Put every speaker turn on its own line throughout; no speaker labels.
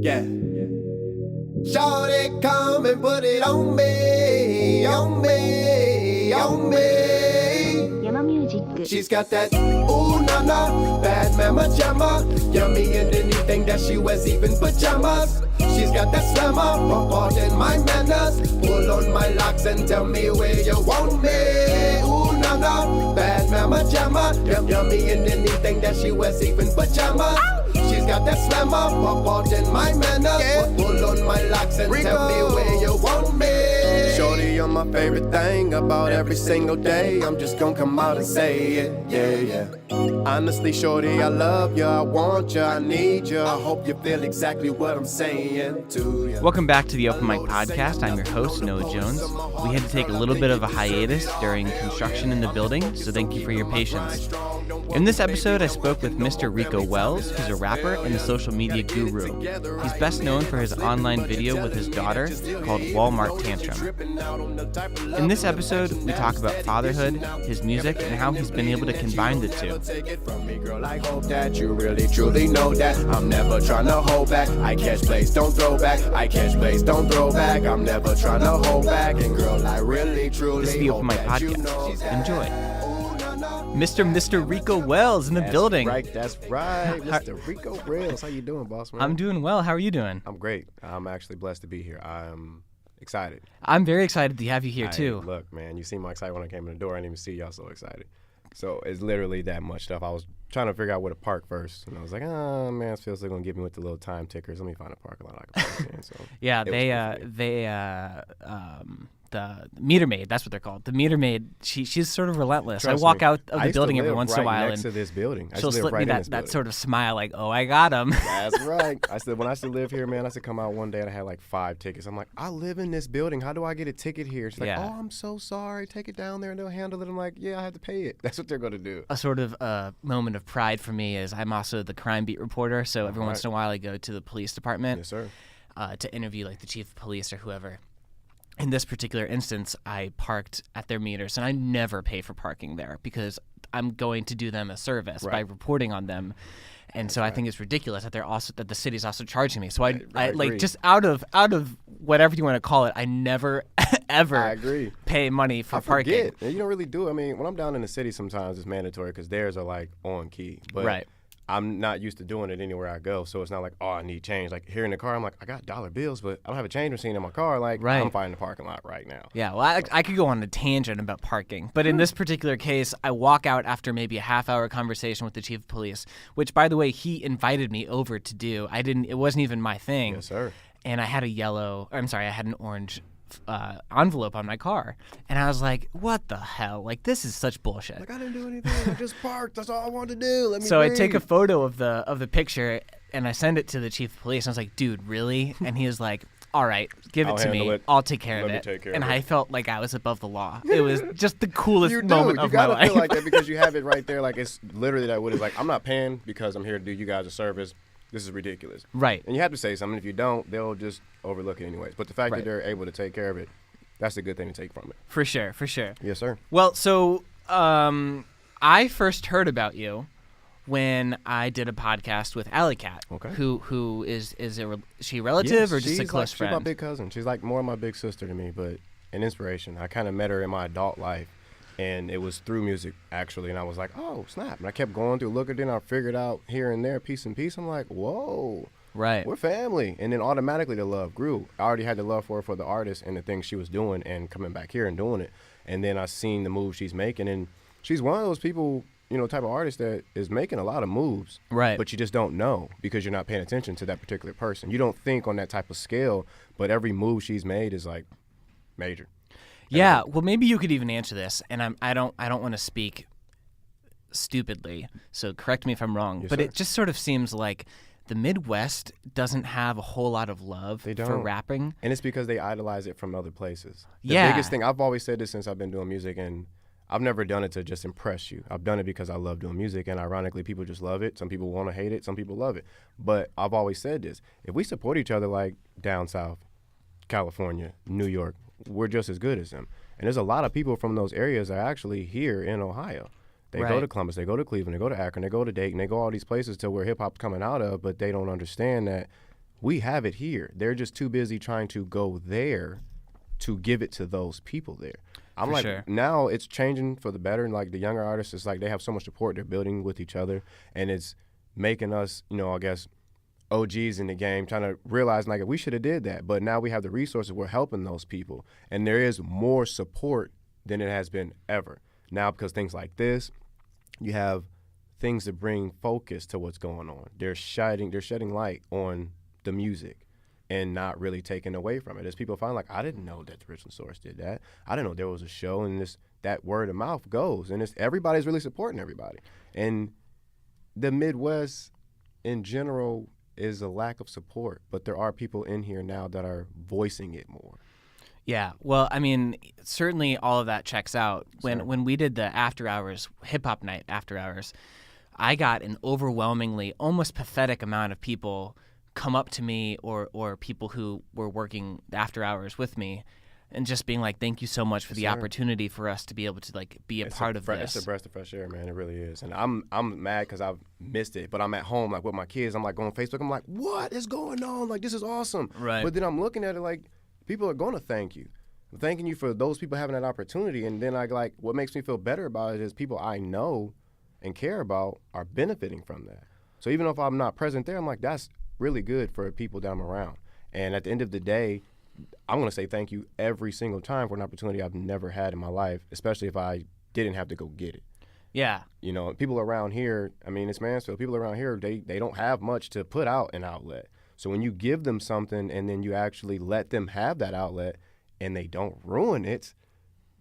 Yeah. Shawty, come and put it on me, on me, on me.
Yama Music.
She's got that ooh na na, bad mama jamma, yummy in anything that she wears, even pajamas. She's got that slammer, pardon my manners. Pull on my locks and tell me where you want me. Ooh na na, bad mama jamma, yummy in anything that she wears, even pajamas. She's got that slammer, pardon my manners. Pull on my locks and
Rico.
tell me where you want me. Shorty, you're my favorite thing about every single day. I'm just gonna come out and say it, yeah. Honestly, shorty, I love you, I want you, I need you. I hope you feel exactly what I'm saying to you.
Welcome back to the Open Mic Podcast. I'm your host, Noah Jones. We had to take a little bit of a hiatus during construction in the building, so thank you for your patience. In this episode, I spoke with Mr. Rico Relz, who's a rapper and a social media guru. He's best known for his online video with his daughter called Walmart Tantrum. In this episode, we talk about fatherhood, his music, and how he's been able to combine the two.
Take it from me, girl, I hope that you really truly know that I'm never trying to hold back. I catch plays, don't throw back. I catch plays, don't throw back. I'm never trying to hold back. And girl, I really truly
This is the Open Mic Podcast. Enjoy. Mr. Rico Relz in the building.
That's right. Mr. Rico Relz. How you doing, boss man?
I'm doing well. How are you doing?
I'm great. I'm actually blessed to be here. I'm excited.
I'm very excited to have you here, too.
Look, man, you seem excited when I came in the door. I didn't even see y'all so excited. So it's literally that much stuff. I was trying to figure out where to park first. And I was like, oh, man, it feels like they're going to get me with the little time tickers. Let me find a parking lot I can park in. So
Yeah, the meter maid, that's what they're called. The meter maid, she's sort of relentless.
Trust
I walk
me,
out of the building every once in a while,
next
and
to this building.
she'll slip me that sort of smile like, oh, I got him.
That's right. I said, when I used to live here, man, I used to come out one day and I had like 5 tickets. I'm like, I live in this building. How do I get a ticket here? She's like, oh, I'm so sorry. Take it down there and they'll handle it. I'm like, yeah, I have to pay it. That's what they're going to do.
A sort of moment of pride for me is I'm also the crime beat reporter, so every once in a while I go to the police department
Yes, sir.
To interview like the chief of police or whoever. In this particular instance, I parked at their meters, and I never pay for parking there because I'm going to do them a service by reporting on them. And so I think it's ridiculous that that the city's also charging me. So I like just out of whatever you want to call it, I never ever pay money for parking.
You don't really do it. I mean, when I'm down in the city, sometimes it's mandatory because theirs are like on key. But I'm not used to doing it anywhere I go, so it's not like, oh, I need change. Like here in the car, I'm like, I got dollar bills, but I don't have a change machine in my car. Like I'm finding the parking lot right now.
Yeah, well, I could go on a tangent about parking, but in this particular case, I walk out after maybe a half-hour conversation with the chief of police, which, by the way, he invited me over to do. It wasn't even my thing.
Yes, sir.
And I had I had an orange envelope on my car, and I was like, what the hell, like this is such bullshit.
Like I didn't do anything. I just parked. That's all I wanted to do. Let me
so
breathe.
I take a photo of the picture and I send it to the chief of police, and I was like, dude, really? And he was like, all right, give it to me. I'll take care of it. And I felt like I was above the law. It was just the coolest moment of my life.
You gotta feel like that because you have it right there. Like it's literally that what it's like. I'm not paying because I'm here to do you guys a service. This is ridiculous.
Right.
And you have to say something. If you don't, they'll just overlook it anyways. But the fact that they're able to take care of it, that's a good thing to take from it.
For sure.
Yes, sir.
Well, so I first heard about you when I did a podcast with Alley Cat, who is she a relative or just a close friend?
She's my big cousin. She's like more of my big sister to me, but an inspiration. I kind of met her in my adult life, and it was through music, actually. And I was like, oh, snap. And I kept going through, looking, then I figured out here and there, piece and piece. I'm like, whoa.
Right.
We're family. And then automatically the love grew. I already had the love for her for the artist and the things she was doing and coming back here and doing it. And then I seen the moves she's making. And she's one of those people, type of artist that is making a lot of moves.
Right.
But you just don't know because you're not paying attention to that particular person. You don't think on that type of scale, but every move she's made is like major.
Yeah, well, maybe you could even answer this, and I don't want to speak stupidly, so correct me if I'm wrong. But it just sort of seems like the Midwest doesn't have a whole lot of love for rapping,
and it's because they idolize it from other places. The
biggest
thing, I've always said this since I've been doing music, and I've never done it to just impress you. I've done it because I love doing music, and ironically, people just love it. Some people want to hate it, some people love it. But I've always said this: if we support each other, like down south, California, New York, we're just as good as them. And there's a lot of people from those areas that are actually here in Ohio. They go to Columbus, they go to Cleveland, they go to Akron, they go to Dayton, they go all these places to where hip hop's coming out of, but they don't understand that we have it here. They're just too busy trying to go there to give it to those people there. I'm
For
like,
sure.
now it's changing for the better. And like the younger artists, it's like they have so much support. They're building with each other, and it's making us, I guess, OGs in the game, trying to realize like we should have did that. But now we have the resources. We're helping those people, and there is more support than it has been ever. Now, because things like this, you have things that bring focus to what's going on. They're shedding light on the music and not really taking away from it. As people find, like, I didn't know that the Richland Source did that. I didn't know there was a show, and that word of mouth goes, and everybody's really supporting everybody. And the Midwest in general is a lack of support, but there are people in here now that are voicing it more.
Yeah, well, I mean, certainly all of that checks out. When we did the after hours, hip hop night after hours, I got an overwhelmingly, almost pathetic amount of people come up to me or people who were working after hours with me and just being like, thank you so much for the opportunity for us to be able to like be a part of this.
It's a breath of fresh air, man. It really is. And I'm mad because I've missed it, but I'm at home like with my kids. I'm like going on Facebook. I'm like, what is going on? Like, this is awesome.
Right.
But then I'm looking at it like people are going to thank you. I'm thanking you for those people having that opportunity. And then what makes me feel better about it is people I know and care about are benefiting from that. So even if I'm not present there, I'm like, that's really good for people that I'm around. And at the end of the day, I'm going to say thank you every single time for an opportunity I've never had in my life, especially if I didn't have to go get it.
Yeah.
People around here, I mean, it's Mansfield. People around here, they don't have much to put out an outlet. So when you give them something and then you actually let them have that outlet and they don't ruin it,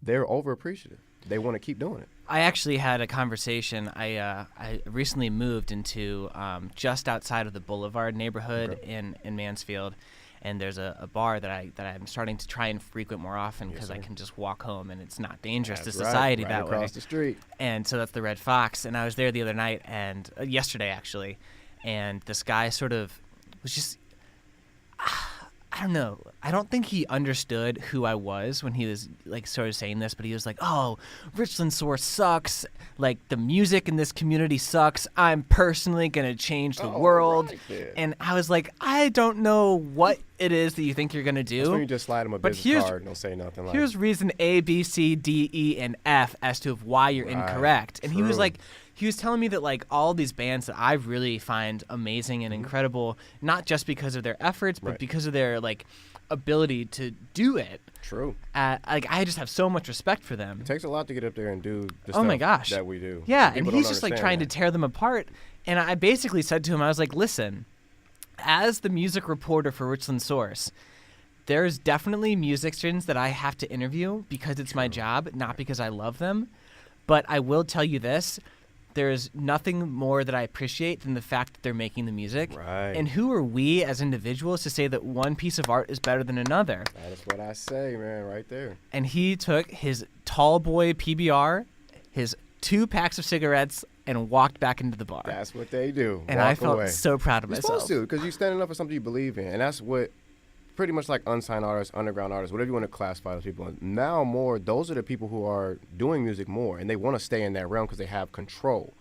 they're overappreciative. They want to keep doing it.
I actually had a conversation. I recently moved into just outside of the Boulevard neighborhood in Mansfield, and there's a bar that I'm starting to try and frequent more often because I can just walk home and it's not dangerous to society that way.
Across the street.
And so that's the Red Fox. And I was there the other night and yesterday actually, and this guy sort of was just. I don't know. I don't think he understood who I was when he was like sort of saying this, but he was like, "Oh, Richland Source sucks. Like the music in this community sucks. I'm personally gonna change the world."
Right,
and I was like, I don't know what it is that you think you're gonna do.
That's when you just slide him a business card and don't say nothing. Like,
here's reason A, B, C, D, E, and F as to why you're incorrect. And he was like. He was telling me that like all these bands that I really find amazing and incredible, not just because of their efforts, but because of their like ability to do it.
True.
Like I just have so much respect for them.
It takes a lot to get up there and do the
my
stuff
gosh.
that we do.
Yeah, and he's just like trying to tear them apart. And I basically said to him, I was like, listen, as the music reporter for Richland Source, there's definitely musicians that I have to interview because it's my job, not because I love them. But I will tell you this. There's nothing more that I appreciate than the fact that they're making the music.
Right.
And who are we as individuals to say that one piece of art is better than another?
That's what I say, man, right there.
And he took his tall boy PBR, his 2 packs of cigarettes, and walked back into the bar.
That's what they do.
And I felt so proud of myself.
You're supposed to, because you're standing up for something you believe in. And that's what pretty much like unsigned artists, underground artists, whatever you want to classify those people. Now more, those are the people who are doing music more, and they want to stay in that realm because they have control.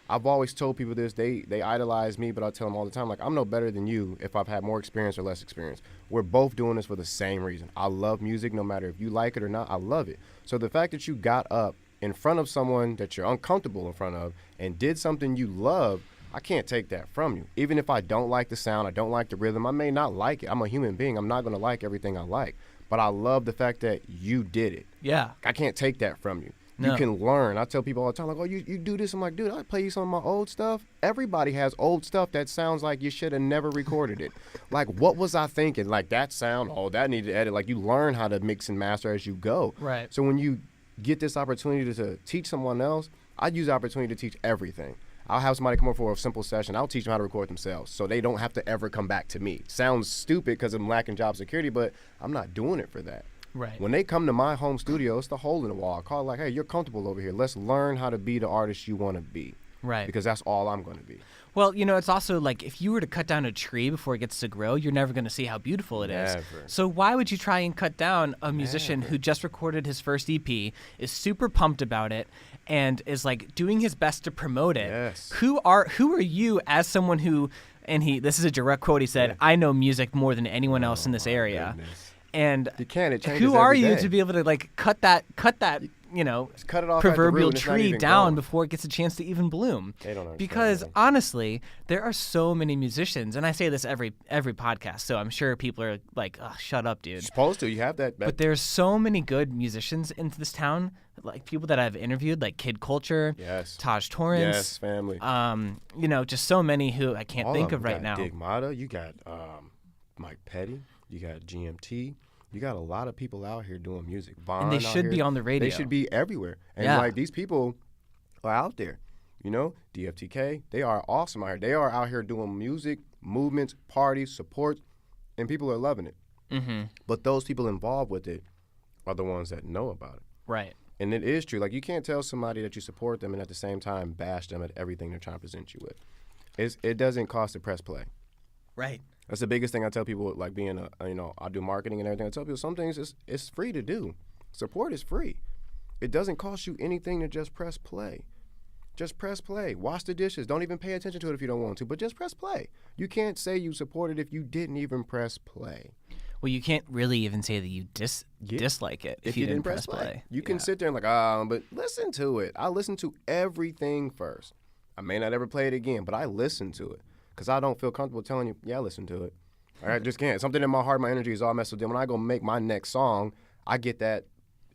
I've always told people this. They idolize me, but I tell them all the time, like, I'm no better than you if I've had more experience or less experience. We're both doing this for the same reason. I love music no matter if you like it or not. I love it. So the fact that you got up in front of someone that you're uncomfortable in front of and did something you love, I can't take that from you. Even if I don't like the sound, I don't like the rhythm, I may not like it. I'm a human being. I'm not going to like everything I like. But I love the fact that you did it.
Yeah.
I can't take that from you.
No.
You can learn. I tell people all the time, like, oh, you do this. I'm like, dude, I play you some of my old stuff. Everybody has old stuff that sounds like you should have never recorded it. Like, what was I thinking? Like, that sound, oh, that needed to edit. Like, you learn how to mix and master as you go.
Right.
So when you get this opportunity to teach someone else, I'd use the opportunity to teach everything. I'll have somebody come over for a simple session. I'll teach them how to record themselves so they don't have to ever come back to me. Sounds stupid because I'm lacking job security, but I'm not doing it for that.
Right.
When they come to my home studio, it's the hole in the wall. I call it like, hey, you're comfortable over here. Let's learn how to be the artist you want to be.
Right.
Because that's all I'm going to be.
Well, you know, it's also like if you were to cut down a tree before it gets to grow, you're never going to see how beautiful it is.
Never.
So why would you try and cut down a musician who just recorded his first EP, is super pumped about it, and is like doing his best to promote it?
Yes.
Who are you as someone who And this is a direct quote. He said, "I know music more than anyone else in this area."
Goodness.
And
You can. It changes
who are
every
you
day.
to be able to like cut that
Just cut it off at the root
proverbial
and it's not
tree
even
down
growing.
before it gets a chance to even bloom?
They don't understand,
Because
man.
honestly, there are so many musicians, and I say this every podcast, so I'm sure people are like, "Ugh, shut up, dude."
You're supposed to. You have that.
But there's so many good musicians in this town, like people that I've interviewed, like Kid Culture,
Yes.
Taj Torrance,
Yes, family.
just so many who I can't
All
think
them.
of right
You
now.
got Digmata. You got Mike Petty. You got GMT. You got a lot of people out here doing music. Vaughn
And they
out
should be
here.
on the radio.
They should be everywhere. And
Yeah.
like these people are out there. DFTK, they are awesome out here. They are out here doing music, movements, parties, support, and people are loving it.
Mm-hmm.
But those people involved with it are the ones that know about it.
Right.
And it is true. Like, you can't tell somebody that you support them and at the same time bash them at everything they're trying to present you with. It doesn't cost to press play.
Right.
That's the biggest thing I tell people, like being I do marketing and everything. I tell people some things it's free to do. Support is free. It doesn't cost you anything to just press play. Just press play. Wash the dishes. Don't even pay attention to it if you don't want to, but just press play. You can't say you supported if you didn't even press play.
Well, you can't really even say that you dislike it if you didn't press play.
You can sit there and but listen to it. I listen to everything first. I may not ever play it again, but I listen to it because I don't feel comfortable telling you, yeah, listen to it. All right, just can't. Something in my heart, my energy is all messed with. When I go make my next song, I get that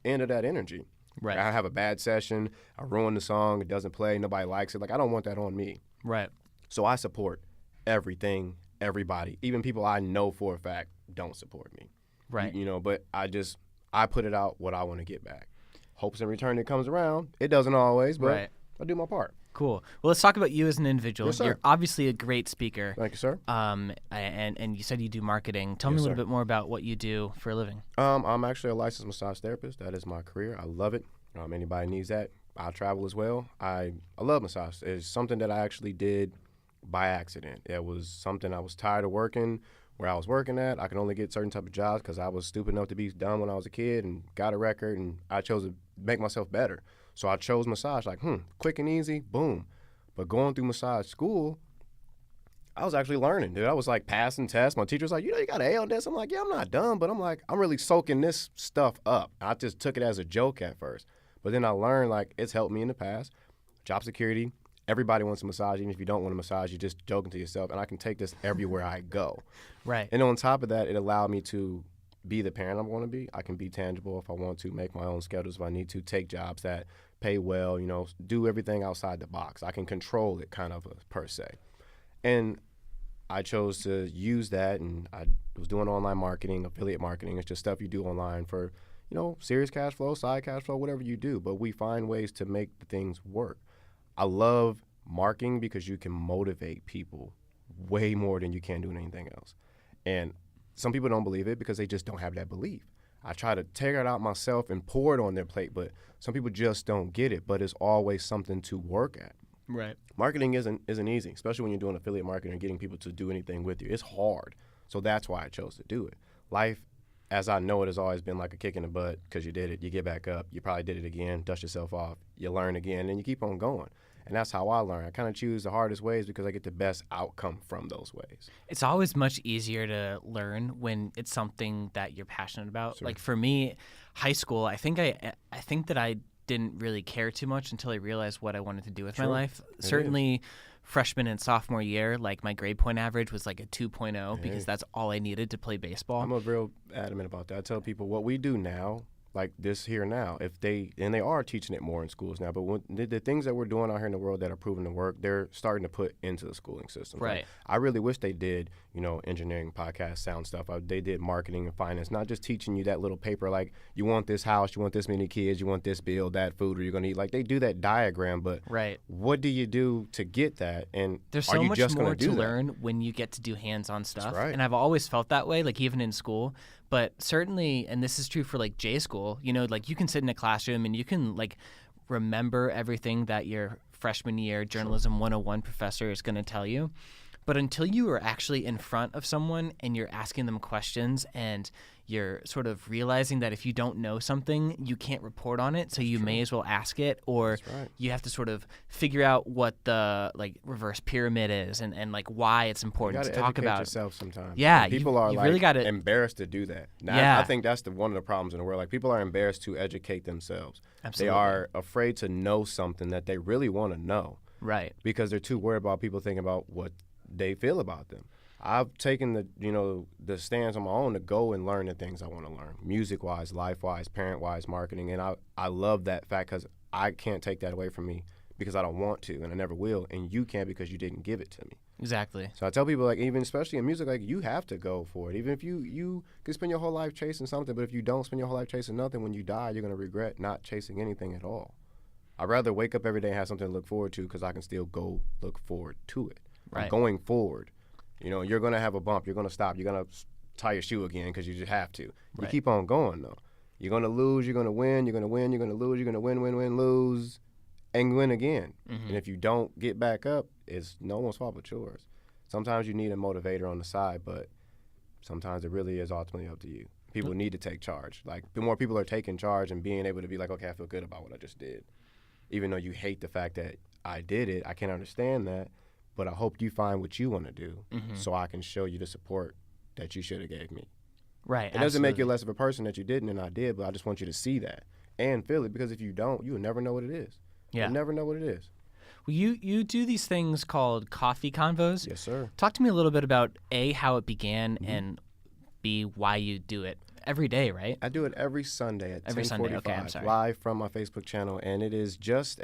end of that energy.
Right.
I have a bad session. I ruin the song. It doesn't play. Nobody likes it. Like, I don't want that on me.
Right.
So I support everything, everybody, even people I know for a fact don't support me.
Right.
But I put it out what I want to get back. Hopes in return it comes around. It doesn't always, but
Right.
I do my part.
Cool. Well, let's talk about you as an individual.
Yes, sir.
You're obviously a great speaker.
Thank you, sir.
And you said you do marketing. Tell me
Yes,
a little
sir.
bit more about what you do for a living.
I'm actually a licensed massage therapist. That is my career. I love it. Anybody needs that, I travel as well. I love massage. It's something that I actually did by accident. It was something I was tired of working where I was working at. I could only get certain type of jobs because I was stupid enough to be dumb when I was a kid and got a record, and I chose to make myself better. So I chose massage, quick and easy, boom. But going through massage school, I was actually learning, dude. I was passing tests. My teacher was like, you got an A on this? I'm like, yeah, I'm not dumb, but I'm really soaking this stuff up. I just took it as a joke at first. But then I learned, it's helped me in the past. Job security, everybody wants a massage. Even if you don't want a massage, you're just joking to yourself. And I can take this everywhere I go.
Right.
And on top of that, it allowed me to be the parent I want to be. I can be tangible if I want to, make my own schedules if I need to, take jobs that pay well, do everything outside the box. I can control it per se. And I chose to use that, and I was doing online marketing, affiliate marketing. It's just stuff you do online for, serious cash flow, side cash flow, whatever you do. But we find ways to make the things work. I love marketing because you can motivate people way more than you can do anything else. And some people don't believe it because they just don't have that belief. I try to take it out myself and pour it on their plate, but some people just don't get it. But it's always something to work at.
Right.
Marketing isn't easy, especially when you're doing affiliate marketing and getting people to do anything with you. It's hard. So that's why I chose to do it. Life, as I know it, has always been like a kick in the butt because you did it. You get back up. You probably did it again, dust yourself off. You learn again, and you keep on going. And that's how I learn. I kind of choose the hardest ways because I get the best outcome from those ways.
It's always much easier to learn when it's something that you're passionate about.
Sure.
Like for me, high school, I think that I didn't really care too much until I realized what I wanted to do with my
Sure.
life.
It
Certainly freshman and sophomore year, my grade point average was a 2.0 because that's all I needed to play baseball.
I'm real adamant about that. I tell people what we do now, like this here now, they are teaching it more in schools now, but when the things that we're doing out here in the world that are proven to work, they're starting to put into the schooling system.
Right.
I really wish they did, engineering, podcast, sound stuff. They did marketing and finance, not just teaching you that little paper you want this house, you want this many kids, you want this bill, that food, or you're going to eat. They do that diagram, but
Right.
what do you do to get that? And
There's
are
so
you
much
just
more
gonna do
to
that?
learn when you get to do hands-on stuff.
right.
And I've always felt that way, even in school. But certainly, and this is true for J school, you can sit in a classroom and you can remember everything that your freshman year journalism 101 professor is going to tell you. But until you are actually in front of someone and you're asking them questions and you're sort of realizing that if you don't know something, you can't report on it, so you may as well ask it, or you have to sort of figure out what the like reverse pyramid is and like why it's important to talk about.
You yourself sometimes.
Yeah,
people are
you
like
really gotta,
embarrassed to do that. Now,
yeah.
I think that's one of the problems in the world. Like people are embarrassed to educate themselves.
Absolutely.
They are afraid to know something that they really want to know.
Right.
Because they're too worried about people thinking about what they feel about them. I've taken the stance on my own to go and learn the things I want to learn, music-wise, life-wise, parent-wise, marketing, and I love that fact because I can't take that away from me because I don't want to, and I never will, and you can't because you didn't give it to me.
Exactly.
So I tell people, like, even especially in music, like, you have to go for it. Even if you could spend your whole life chasing something, but if you don't spend your whole life chasing nothing, when you die, you're going to regret not chasing anything at all. I'd rather wake up every day and have something to look forward to because I can still go look forward to it.
Right.
I'm going forward. You're going to have a bump. You're going to stop. You're going to tie your shoe again because you just have to. You keep on going, though. You're going to lose. You're going to win. You're going to win. You're going to lose. You're going to win, lose, and win again. Mm-hmm. And if you don't get back up, it's no one's fault but yours. Sometimes you need a motivator on the side, but sometimes it really is ultimately up to you. People need to take charge. Like, the more people are taking charge and being able to be like, okay, I feel good about what I just did. Even though you hate the fact that I did it, I can understand that. But I hope you find what you want to do so I can show you the support that you should have gave me.
Right.
It doesn't make you less of a person that you didn't and I did, but I just want you to see that and feel it because if you don't, you'll never know what it is.
Yeah.
You'll never know what it is.
Well, you do these things called coffee convos.
Yes, sir.
Talk to me a little bit about A, how it began, and B, why you do it every day, right?
I do it every Sunday at 10:45
Okay, I'm sorry.
live from my Facebook channel, and it is just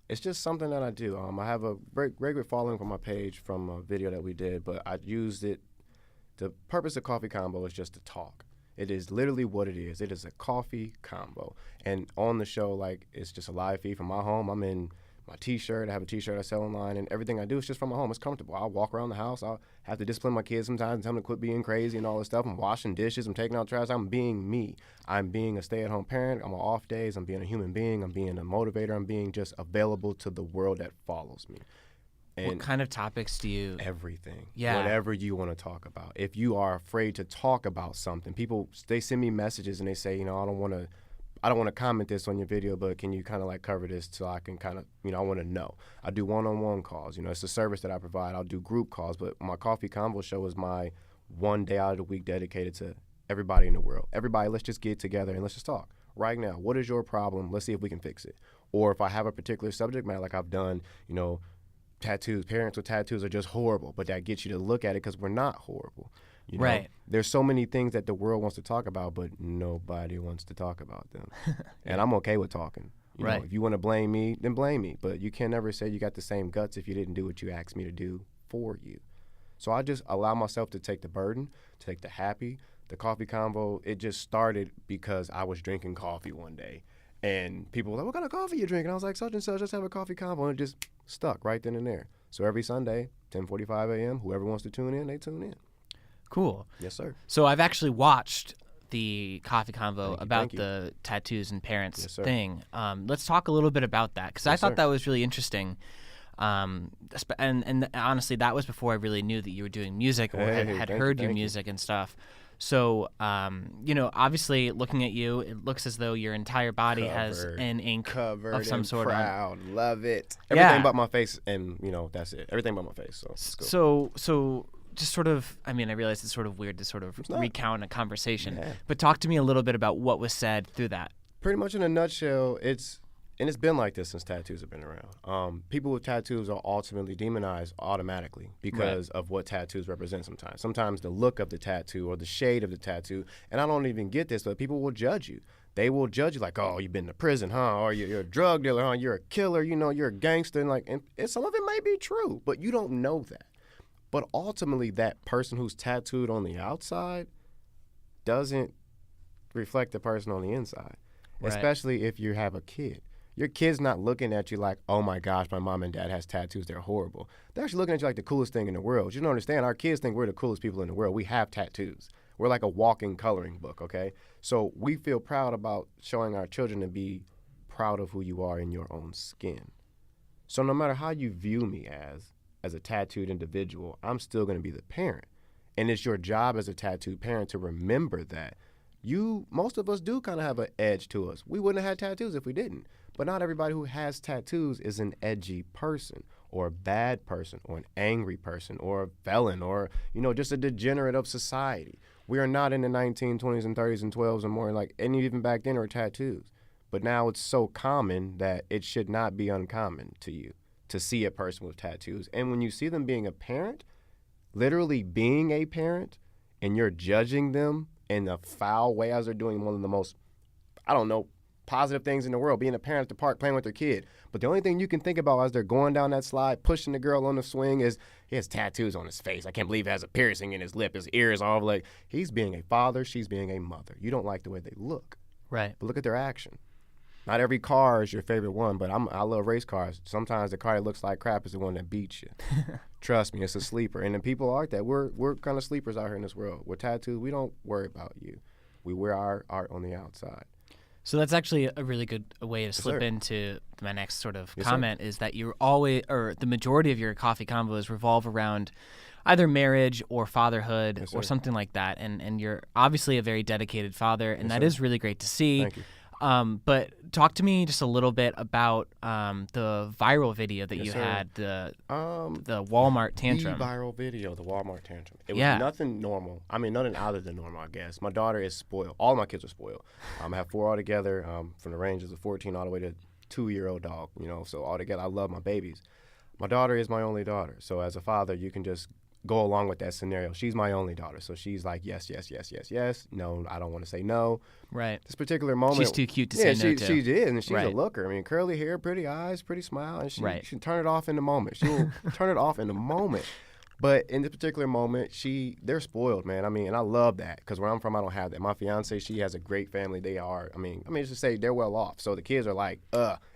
it's just something that I do. I have a very great following from my page from a video that we did, but I used it. The purpose of Coffee Combo is just to talk. It is literally what it is. It is a coffee combo. And on the show, like, it's just a live feed from my home. I'm in my T-shirt. I have a T-shirt I sell online, and everything I do is just from my home. It's comfortable. I'll walk around the house. I'll have to discipline my kids sometimes and tell them to quit being crazy and all this stuff. I'm washing dishes. I'm taking out trash. I'm being me. I'm being a stay-at-home parent. I'm on off days. I'm being a human being. I'm being a motivator. I'm being just available to the world that follows me. And
what kind of topics do you?
Everything.
Yeah.
Whatever you want to talk about. If you are afraid to talk about something, people, they send me messages and they say, I don't want to comment this on your video, but can you kind of like cover this so I can kind of, I want to know. I do one-on-one calls. It's a service that I provide. I'll do group calls, but my Coffee Convo show is my one day out of the week dedicated to everybody in the world. Everybody, let's just get together and let's just talk. Right now, what is your problem? Let's see if we can fix it. Or if I have a particular subject matter, like I've done, tattoos. Parents with tattoos are just horrible, but that gets you to look at it because we're not horrible.
Right.
There's so many things that the world wants to talk about, but nobody wants to talk about them. And I'm okay with talking.
Right.
If you want to blame me, then blame me. But you can never say you got the same guts if you didn't do what you asked me to do for you. So I just allow myself to take the burden, take the happy. The Coffee Convo, it just started because I was drinking coffee one day. And people were like, what kind of coffee you drinking? I was like, such and such, just have a Coffee Convo. And it just stuck right then and there. So every Sunday, 10:45 a.m., whoever wants to tune in, they tune in.
Cool.
Yes, sir.
So I've actually watched the Coffee Convo about the tattoos and parents thing. Let's talk a little bit about that because I thought that was really interesting. And honestly, that was before I really knew that you were doing music or had heard your music and stuff. So, obviously looking at you, it looks as though your entire body has an ink of some sort.
Proud. Love it. Everything but my face, and that's it. Everything but my face. So it's cool.
So just sort of, I realize it's sort of weird to sort of recount a conversation, but talk to me a little bit about what was said through that.
Pretty much in a nutshell, it's been like this since tattoos have been around. People with tattoos are ultimately demonized automatically because of what tattoos represent sometimes. Sometimes the look of the tattoo or the shade of the tattoo, and I don't even get this, but people will judge you. They will judge you like, oh, you've been to prison, huh? Or you're a drug dealer, huh? You're a killer, you're a gangster. And some of it may be true, but you don't know that. But ultimately, that person who's tattooed on the outside doesn't reflect the person on the inside, especially if you have a kid. Your kid's not looking at you like, oh my gosh, my mom and dad has tattoos, they're horrible. They're actually looking at you like the coolest thing in the world. You don't understand, our kids think we're the coolest people in the world. We have tattoos. We're like a walking coloring book, okay? So we feel proud about showing our children to be proud of who you are in your own skin. So no matter how you view me as as a tattooed individual, I'm still going to be the parent. And it's your job as a tattooed parent to remember that. Most of us do kind of have an edge to us. We wouldn't have had tattoos if we didn't. But not everybody who has tattoos is an edgy person or a bad person or an angry person or a felon or, just a degenerate of society. We are not in the 1920s and 30s and 12s and more, and even back then were tattoos. But now it's so common that it should not be uncommon to you to see a person with tattoos. And when you see them being a parent, literally being a parent, and you're judging them in a foul way as they're doing one of the most, positive things in the world, being a parent at the park playing with their kid. But the only thing you can think about as they're going down that slide, pushing the girl on the swing, is he has tattoos on his face. I can't believe he has a piercing in his lip. His ears are all he's being a father, she's being a mother. You don't like the way they look.
Right.
But look at their action. Not every car is your favorite one, but I love race cars. Sometimes the car that looks like crap is the one that beats you. Trust me, it's a sleeper. And the people aren't that. We're kind of sleepers out here in this world. We're tattooed. We don't worry about you. We wear our art on the outside.
So that's actually a really good way to slip into my next sort of comment, is that you're always, or the majority of your coffee convos revolve around either marriage or fatherhood or something like that. And you're obviously a very dedicated father, and that is really great to see.
Thank you.
But talk to me just a little bit about the viral video that you had, the Walmart tantrum.
The viral video, the Walmart tantrum. It was nothing normal. I mean, nothing out of the normal, I guess. My daughter is spoiled. All my kids are spoiled. I have 4 altogether, from the ranges of 14 all the way to 2-year-old dog, so altogether I love my babies. My daughter is my only daughter. So as a father, you can just go along with that scenario. She's my only daughter, so she's like, yes, yes, yes, yes, yes. No, I don't want to say no.
Right.
This particular moment.
She's too cute to say no to.
She did, and she's a looker. I mean, curly hair, pretty eyes, pretty smile, and she can turn it off in the moment. She will turn it off in the moment. But in this particular moment, they're spoiled, man. I mean, and I love that, because where I'm from, I don't have that. My fiance, she has a great family. They are, just to say, they're well off. So the kids are like,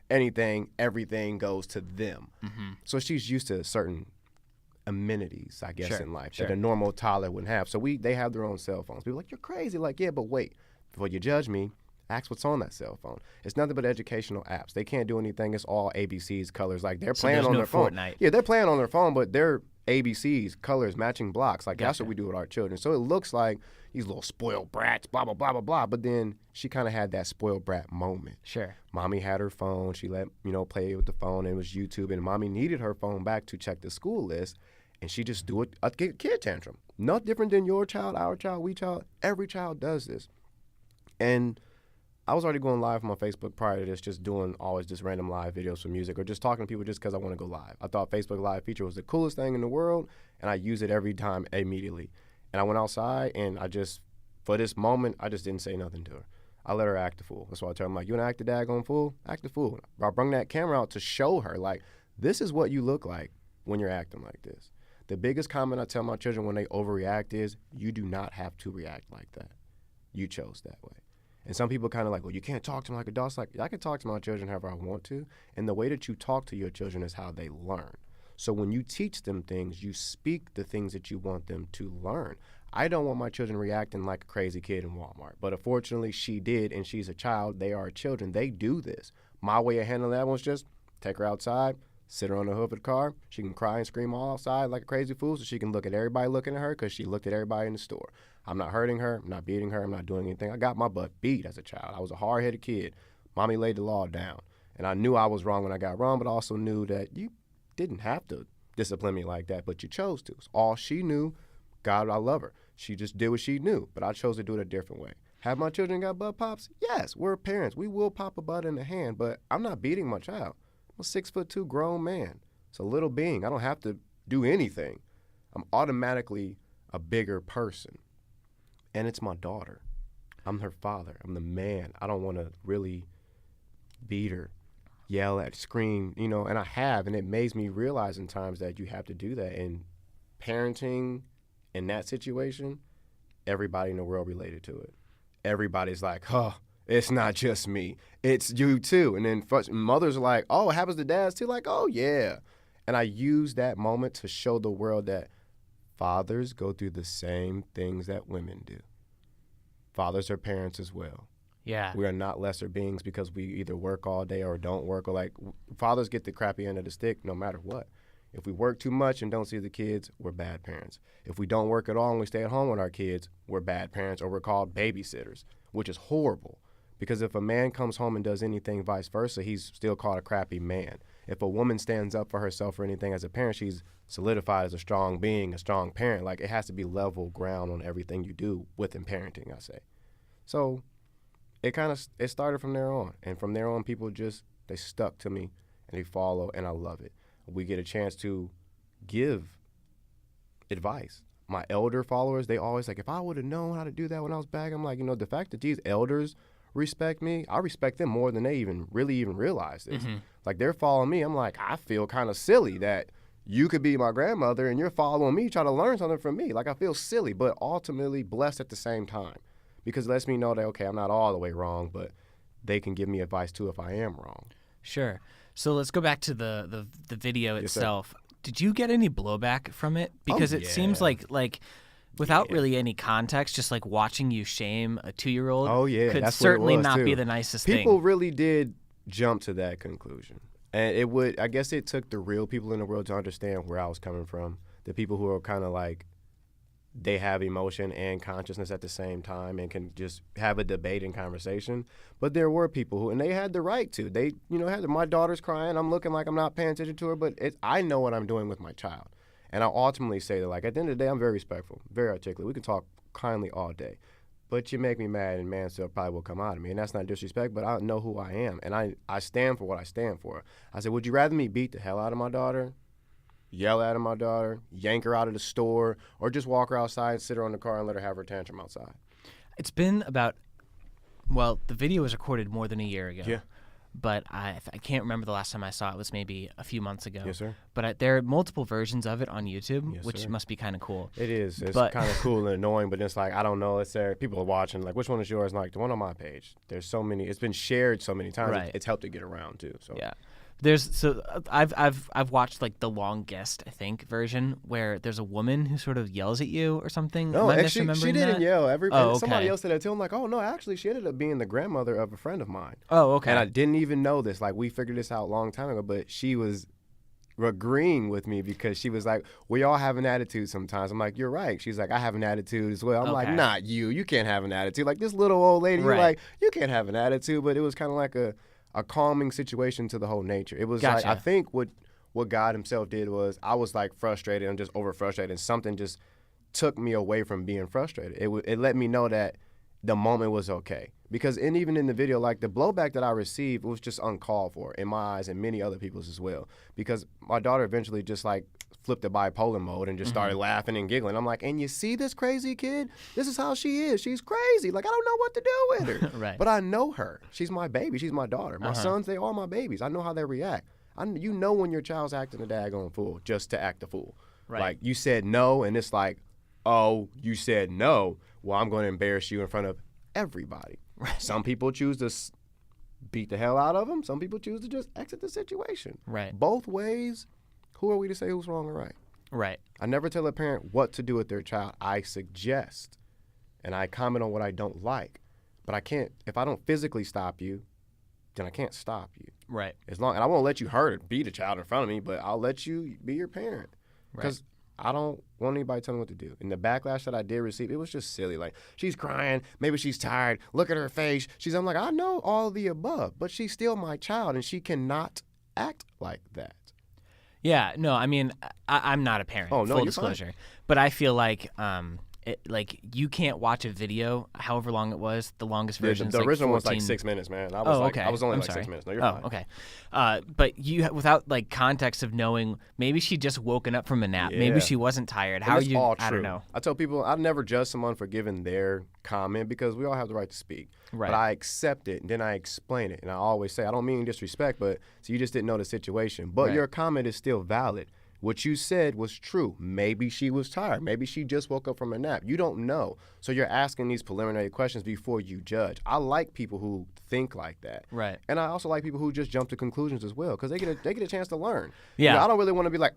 everything goes to them. Mm-hmm. So she's used to certain amenities, I guess, in life that a normal toddler wouldn't have. So they have their own cell phones. People are like, you're crazy. Like, yeah, but wait, before you judge me, ask what's on that cell phone. It's nothing but educational apps. They can't do anything. It's all ABCs, colors. Like, they're playing on their phone.
Fortnite.
Yeah, they're playing on their phone, but they're ABCs, colors, matching blocks. Like, that's what we do with our children. So it looks like these little spoiled brats, blah, blah, blah, blah, blah. But then she kind of had that spoiled brat moment.
Sure.
Mommy had her phone. She let, play with the phone, and it was YouTube. And mommy needed her phone back to check the school list. And she just do a kid tantrum. Not different than your child, our child, we child. Every child does this. And I was already going live on my Facebook prior to this, just doing always just random live videos for music or just talking to people just because I want to go live. I thought Facebook Live feature was the coolest thing in the world, and I use it every time immediately. And I went outside, and for this moment, I just didn't say nothing to her. I let her act the fool. That's why I tell her, I'm like, you want to act the daggone fool? Act the fool. I bring that camera out to show her, like, this is what you look like when you're acting like this. The biggest comment I tell my children when they overreact is, you do not have to react like that. You chose that way. And some people kind of like, well, you can't talk to them like adults. Like, I can talk to my children however I want to. And the way that you talk to your children is how they learn. So when you teach them things, you speak the things that you want them to learn. I don't want my children reacting like a crazy kid in Walmart. But unfortunately, she did, and she's a child. They are children. They do this. My way of handling that was just take her outside, sit her on the hood of the car. She can cry and scream all outside like a crazy fool, so she can look at everybody looking at her because she looked at everybody in the store. I'm not hurting her. I'm not beating her. I'm not doing anything. I got my butt beat as a child. I was a hard-headed kid. Mommy laid the law down. And I knew I was wrong when I got wrong, but I also knew that you didn't have to discipline me like that, but you chose to. It's all she knew. God, I love her. She just did what she knew, but I chose to do it a different way. Have my children got butt pops? Yes, we're parents. We will pop a butt in the hand, but I'm not beating my child. I'm a 6'2" grown man. It's a little being. I don't have to do anything. I'm automatically a bigger person. And it's my daughter. I'm her father. I'm the man. I don't want to really beat her, yell at, scream, and I have. And it makes me realize in times that you have to do that. And parenting in that situation, everybody in the world related to it. Everybody's like, it's not just me. It's you too. And then mothers are like, oh, it happens to dads too? Like, oh, yeah. And I use that moment to show the world that fathers go through the same things that women do. Fathers are parents as well.
Yeah.
We are not lesser beings because we either work all day or don't work. Or like, fathers get the crappy end of the stick no matter what. If we work too much and don't see the kids, we're bad parents. If we don't work at all and we stay at home with our kids, we're bad parents, or we're called babysitters, which is horrible. Because if a man comes home and does anything vice versa, he's still called a crappy man. If a woman stands up for herself or anything as a parent, she's solidified as a strong being, a strong parent. Like, it has to be level ground on everything you do within parenting, I say. So it started from there on. And from there on, people they stuck to me and they follow, and I love it. We get a chance to give advice. My elder followers, they always like, if I would have known how to do that when I was back, I'm like, the fact that these elders respect me, I respect them more than they even realize this.
Mm-hmm.
Like, they're following me. I'm like, I feel kind of silly that you could be my grandmother and you're following me, trying to learn something from me. Like, I feel silly, but ultimately blessed at the same time, because it lets me know that, okay, I'm not all the way wrong, but they can give me advice too if I am wrong.
Sure. So let's go back to the video
Yes,
itself. Did you get any blowback from it? Because it seems like without really any context, just like watching you shame a 2-year-old could
that's
certainly
what it was,
not
too.
be the nicest thing.
People really did jump to that conclusion. And I guess it took the real people in the world to understand where I was coming from. The people who are kind of like, they have emotion and consciousness at the same time and can just have a debate and conversation. But there were people who, and they had the right to. They, my daughter's crying. I'm looking like I'm not paying attention to her, but I know what I'm doing with my child. And I ultimately say that, like, at the end of the day, I'm very respectful, very articulate. We can talk kindly all day. But you make me mad, and man still probably will come out of me. And that's not disrespect, but I know who I am. And I stand for what I stand for. I said, would you rather me beat the hell out of my daughter, yell at my daughter, yank her out of the store, or just walk her outside, sit her on the car, and let her have her tantrum outside?
It's been the video was recorded more than a year ago.
Yeah.
But I can't remember the last time I saw it. It was maybe a few months ago.
Yes, sir.
But there are multiple versions of it on YouTube,
Yes,
which
sir.
must be kind of cool.
It is. It's
But-
kind of cool and annoying, but it's like, I don't know. It's there. People are watching, like, which one is yours? And like, the one on my page. There's so many. It's been shared so many times.
Right.
It's helped it get around, too. So
Yeah. I've watched like the long guest, I think, version where there's a woman who sort of yells at you or something.
No,
Am I
she
misremembering
didn't
that?
yell.
Oh,
Somebody
okay.
else said that too. I'm like, oh, no, actually, she ended up being the grandmother of a friend of mine.
Oh, okay.
And I didn't even know this. Like, we figured this out a long time ago, but she was agreeing with me because she was like, we all have an attitude sometimes. I'm like, you're right. She's like, I have an attitude as well. I'm like,
Okay.
not you. You can't have an attitude. Like, this little old lady, you're
Right.
like, you can't have an attitude. But it was kind of like a calming situation to the whole nature. It was
Gotcha.
like, I think what God himself did was, I was like frustrated and just over frustrated, and something just took me away from being frustrated. It let me know that the moment was okay. Because even in the video, like, the blowback that I received was just uncalled for in my eyes and many other people's as well. Because my daughter eventually just like flipped to bipolar mode and just started laughing and giggling. I'm like, and you see this crazy kid? This is how she is. She's crazy. Like, I don't know what to do with her.
Right.
But I know her. She's my baby. She's my daughter. My sons, they are my babies. I know how they react. You know when your child's acting a daggone fool just to act a fool.
Right.
Like, you said no, and it's like, oh, you said no. Well, I'm going to embarrass you in front of everybody.
Right.
Some people choose to beat the hell out of them. Some people choose to just exit the situation.
Right.
Both ways, who are we to say who's wrong or right?
Right.
I never tell a parent what to do with their child. I suggest, and I comment on what I don't like. But I can't, if I don't physically stop you, then I can't stop you.
Right.
And I won't let you hurt or beat a child in front of me, but I'll let you be your parent.
Right.
Because I don't want anybody telling me what to do. And the backlash that I did receive, it was just silly. Like, she's crying. Maybe she's tired. Look at her face. I'm like, I know all the above, but she's still my child, and she cannot act like that.
Yeah. No, I mean, I'm not a parent.
Oh, no,
full
you're fine.
disclosure. But I feel like like you can't watch a video, however long it was. The longest version.
The original one's like
14
6 minutes, man. I was only
I'm
like
sorry.
6 minutes. No, you're
Oh,
fine.
okay. But you, without like context of knowing, maybe she just woken up from a nap. Maybe
Yeah.
she wasn't tired.
And
How are
it's
you?
all true.
I don't know.
I tell people I never judge someone for giving their comment because we all have the right to speak.
Right.
But I accept it and then I explain it. And I always say, I don't mean disrespect, but so you just didn't know the situation. But
Right.
your comment is still valid. What you said was true. Maybe she was tired. Maybe she just woke up from a nap. You don't know. So you're asking these preliminary questions before you judge. I like people who think like that.
Right.
And I also like people who just jump to conclusions as well because they get a chance to learn.
Yeah.
I don't really want to be like,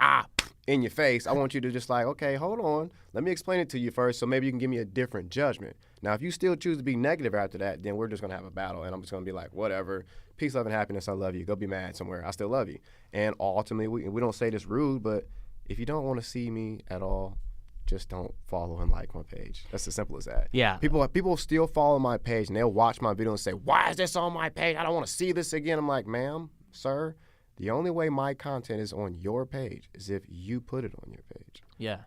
in your face. I want you to just like, okay, hold on. Let me explain it to you first so maybe you can give me a different judgment. Now, if you still choose to be negative after that, then we're just going to have a battle, and I'm just going to be like, whatever. Peace, love, and happiness. I love you. Go be mad somewhere. I still love you. And ultimately, we don't say this rude, but if you don't want to see me at all, just don't follow and like my page. That's as simple as that.
Yeah.
People still follow my page, and they'll watch my video and say, why is this on my page? I don't want to see this again. I'm like, ma'am, sir, the only way my content is on your page is if you put it on your page.
Yeah.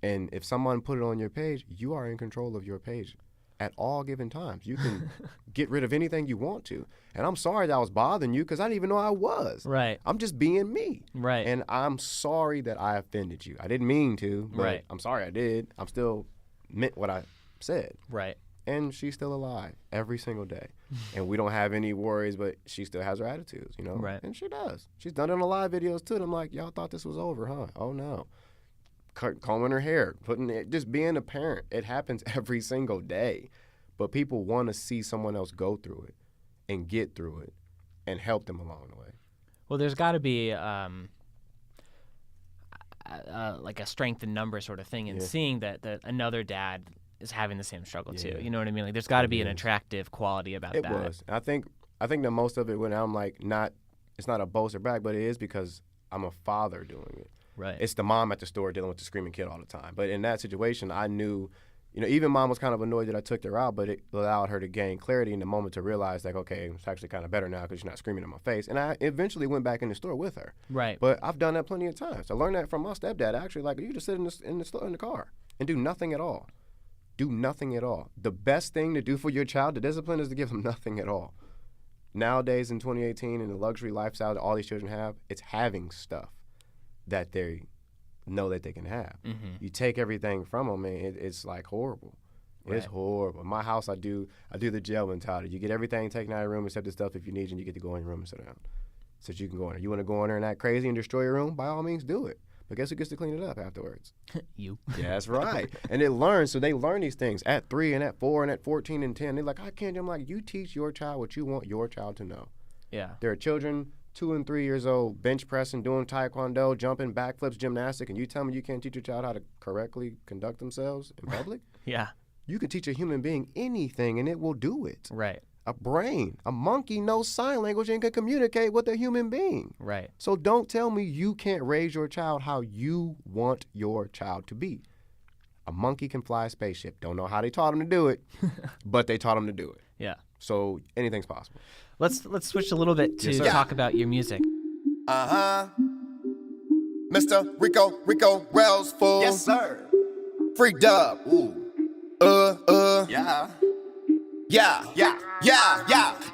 And if someone put it on your page, you are in control of your page at all given times. You can get rid of anything you want to. And I'm sorry that I was bothering you because I didn't even know I was.
Right.
I'm just being me.
Right.
And I'm sorry that I offended you. I didn't mean to, but
Right.
I'm sorry I did. I'm still meant what I said.
Right.
And she's still alive every single day. And we don't have any worries, but she still has her attitudes, you know?
Right.
And she does. She's done it on the live videos too. And I'm like, y'all thought this was over, huh? Oh no. Combing her hair, just being a parent. It happens every single day. But people want to see someone else go through it and get through it and help them along the way.
Well, there's got to be like a strength in numbers sort of thing, and seeing that another dad is having the same struggle too. You know what I mean? Like, there's got to be an attractive quality about that.
It was. I think that most of it, when I'm like, it's not a boast or brag, but it is because I'm a father doing it.
Right.
It's the mom at the store dealing with the screaming kid all the time. But in that situation, I knew, even mom was kind of annoyed that I took her out, but it allowed her to gain clarity in the moment to realize, like, okay, it's actually kind of better now because she's not screaming in my face. And I eventually went back in the store with her.
Right.
But I've done that plenty of times. I learned that from my stepdad. Actually, like, you just sit in the car and do nothing at all. Do nothing at all. The best thing to do for your child, the discipline, is to give them nothing at all. Nowadays in 2018, in the luxury lifestyle that all these children have, it's having stuff that they know that they can have. Mm-hmm. You take everything from them, and it's like horrible. Right. It's horrible. In my house, I do the jail mentality. You get everything taken out of your room except the stuff if you need, and you get to go in your room and sit down. So you can go in there. You want to go in there and act crazy and destroy your room? By all means, do it. But guess who gets to clean it up afterwards?
You.
Yeah, that's right. And it learns. So they learn these things at 3 and at 4 and at 14 and 10. They're like, I can't. I'm like, you teach your child what you want your child to know.
Yeah.
There are children 2 and 3 years old, bench pressing, doing taekwondo, jumping, backflips, gymnastics, and you tell me you can't teach your child how to correctly conduct themselves in public?
Yeah.
You can teach a human being anything, and it will do it.
Right.
A brain, a monkey knows sign language and can communicate with a human being.
Right.
So don't tell me you can't raise your child how you want your child to be. A monkey can fly a spaceship. Don't know how they taught him to do it, but they taught him to do it.
Yeah.
So anything's possible.
Let's switch a little bit to talk about your music.
Mr. Rico Relz, fool.
Yes, sir.
Free dub.
Ooh.
Yeah.
Yeah.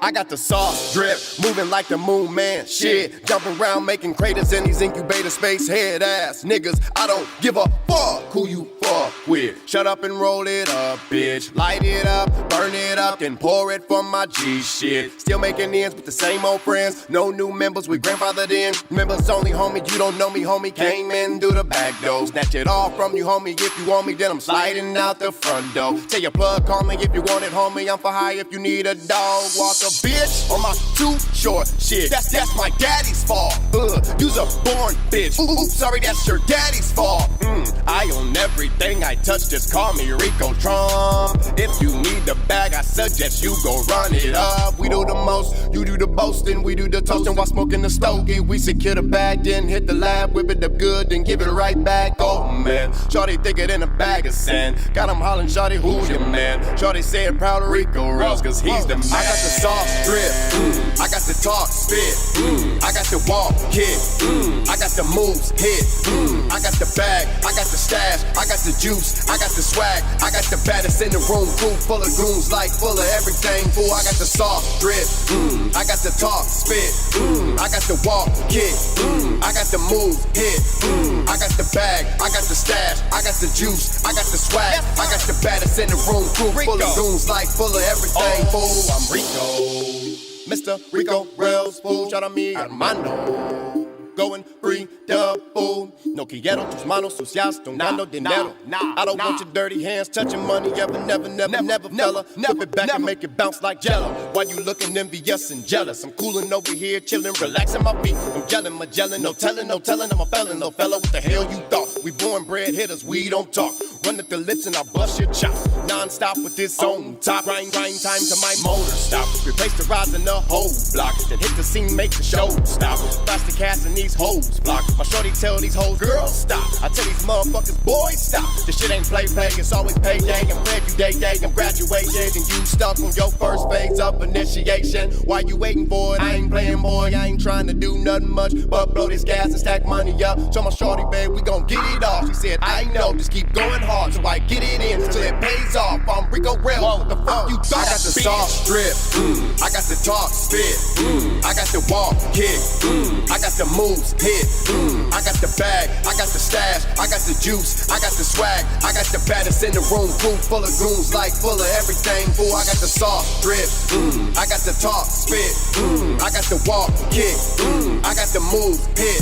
I got the sauce drip, moving like the moon man. Shit, jumping around making craters in these incubator space head ass niggas. I don't give a fuck who you fuck with. Shut up and roll it up, bitch. Light it up, burn it up, then pour it from my G shit. Still making ends with the same old friends. No new members, we grandfathered in. Members only, homie. You don't know me, homie. Came in through the back door. Snatch it all from you, homie. If you want me, then I'm sliding out the front door. Tell your plug, call me if you want it, homie. I'm for hire if you need a dog. Walk a bitch on my too short shit. That's my daddy's fault. You's a born bitch. Oops, sorry, that's your daddy's fault. I own everything I touch. Just call me Rico Trump. If you need the bag, I suggest you go run it up. We do the most, you do the boasting, we do the toasting while smoking the stogie. We secure the bag, then hit the lab, whip it up good, then give it right back. Oh man, shorty thicker than a bag of sand. Got him hollering, shorty, who's your man? Shorty said proud of Rico Relz, cause he's the man. I got the sauce drip, I got the talk spit, I got the walk hit, I got the moves hit, I got the bag, I got the stash, I got the juice, I got the swag, I got the baddest in the room, crew full of goons, like full of everything, fool. I got the sauce drip, I got the talk spit, I got the walk hit, I got the moves hit, I got the bag, I got the stash, I got the juice, I got the swag, I got the baddest in the room, crew full of goons, like full of everything, fool. I'm Rico, Mr. Rico Relz, fool. Shout out me, hermano. going free, double. No quiero tus manos sucias, tocando dinero. I don't want your dirty hands touching money ever, never, fella. Flip it back and make it bounce like jello. While you looking envious and jealous, I'm cooling over here, chilling, relaxing my feet. I'm gelling, Magellan, no telling, I'm a felon, no fella. What the hell you thought? We born bred hitters, we don't talk. Run at the lips and I bust your chops. Non-stop with this on top. Grind time to my motor stop. Replace the rods in the whole block. Then hit the scene, make the show stop. Flash the cast and these hoes block. My shorty tell these hoes, girls stop. I tell these motherfuckers, boys stop. This shit ain't play, it's always payday. I'm glad you day, I'm graduated. And you stuck on your first phase of initiation. Why you waiting for it? I ain't playing, boy. I ain't trying to do nothing much but blow this gas and stack money up. So my shorty, babe, we gon' get it off. She said, I know, just keep going hard. So I get it in till it pays off. I'm Rico Relz. What the fuck you thought? I got the soft drip. I got the talk spit. I got the walk kick. I got the moves hit. I got the bag. I got the stash. I got the juice. I got the swag. I got the baddest in the room. Crew full of goons, like full of everything. Fool, I got the soft drip. I got the talk spit. I got the walk kick. I got the moves hit.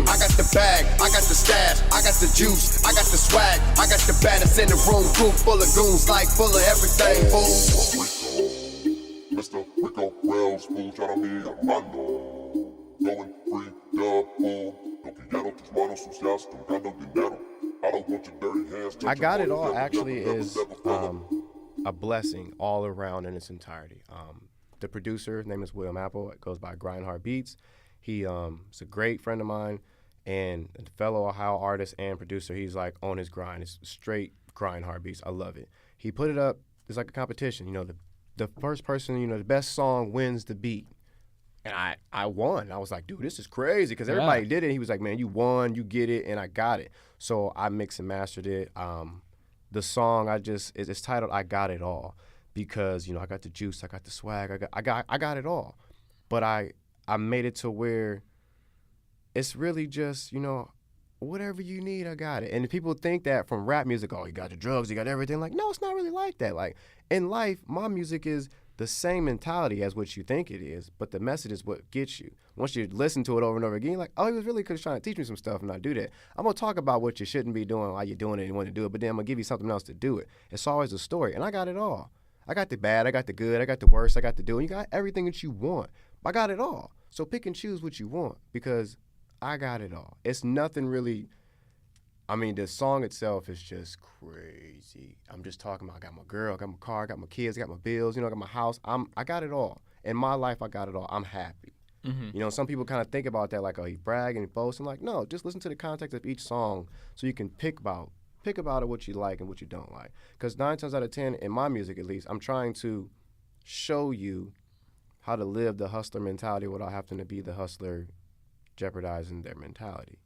I got the bag. I got the stash. I got the juice. I got the swag. I got the baddest in the room. Crew full of goons, like full of everything. Fool.
Mr. Rico Relz, fool, tryna me Armando. Going free, double. No quiero tus manos sucias, tocando dinero. I don't want your dirty hands.
I Got It All actually is a blessing all around in its entirety. The producer, his name is William Apple. It goes by Grindhard Beats. He is a great friend of mine and a fellow Ohio artist and producer. He's like on his grind. It's straight Grindhard Beats. I love it. He put it up. It's like a competition. You know, the first person, you know, the best song wins the beat. And I won. I was like, dude, this is crazy because everybody did it. He was like, man, you won, you get it, and I got it. So I mixed and mastered it. The song it's titled "I Got It All" because you know I got the juice, I got the swag, I got it all. But I made it to where it's really just, you know, whatever you need, I got it. And people think that from rap music, oh, you got the drugs, you got everything. Like, no, it's not really like that. Like in life, my music is the same mentality as what you think it is, but the message is what gets you. Once you listen to it over and over again, you're like, oh, he was really trying to teach me some stuff and I do that. I'm going to talk about what you shouldn't be doing while you're doing it and you want to do it, but then I'm going to give you something else to do it. It's always a story, and I got it all. I got the bad, I got the good, I got the worst, I got the do, and you got everything that you want. I got it all. So pick and choose what you want because I got it all. It's nothing really. I mean, the song itself is just crazy. I'm just talking about I got my girl, I got my car, I got my kids, I got my bills, you know, I got my house. I got it all. In my life, I got it all. I'm happy. Mm-hmm. You know, some people kind of think about that like, oh, he bragging and boasting. Like, no, just listen to the context of each song so you can pick about it what you like and what you don't like. Because 9 times out of 10, in my music at least, I'm trying to show you how to live the hustler mentality without having to be the hustler jeopardizing their mentality.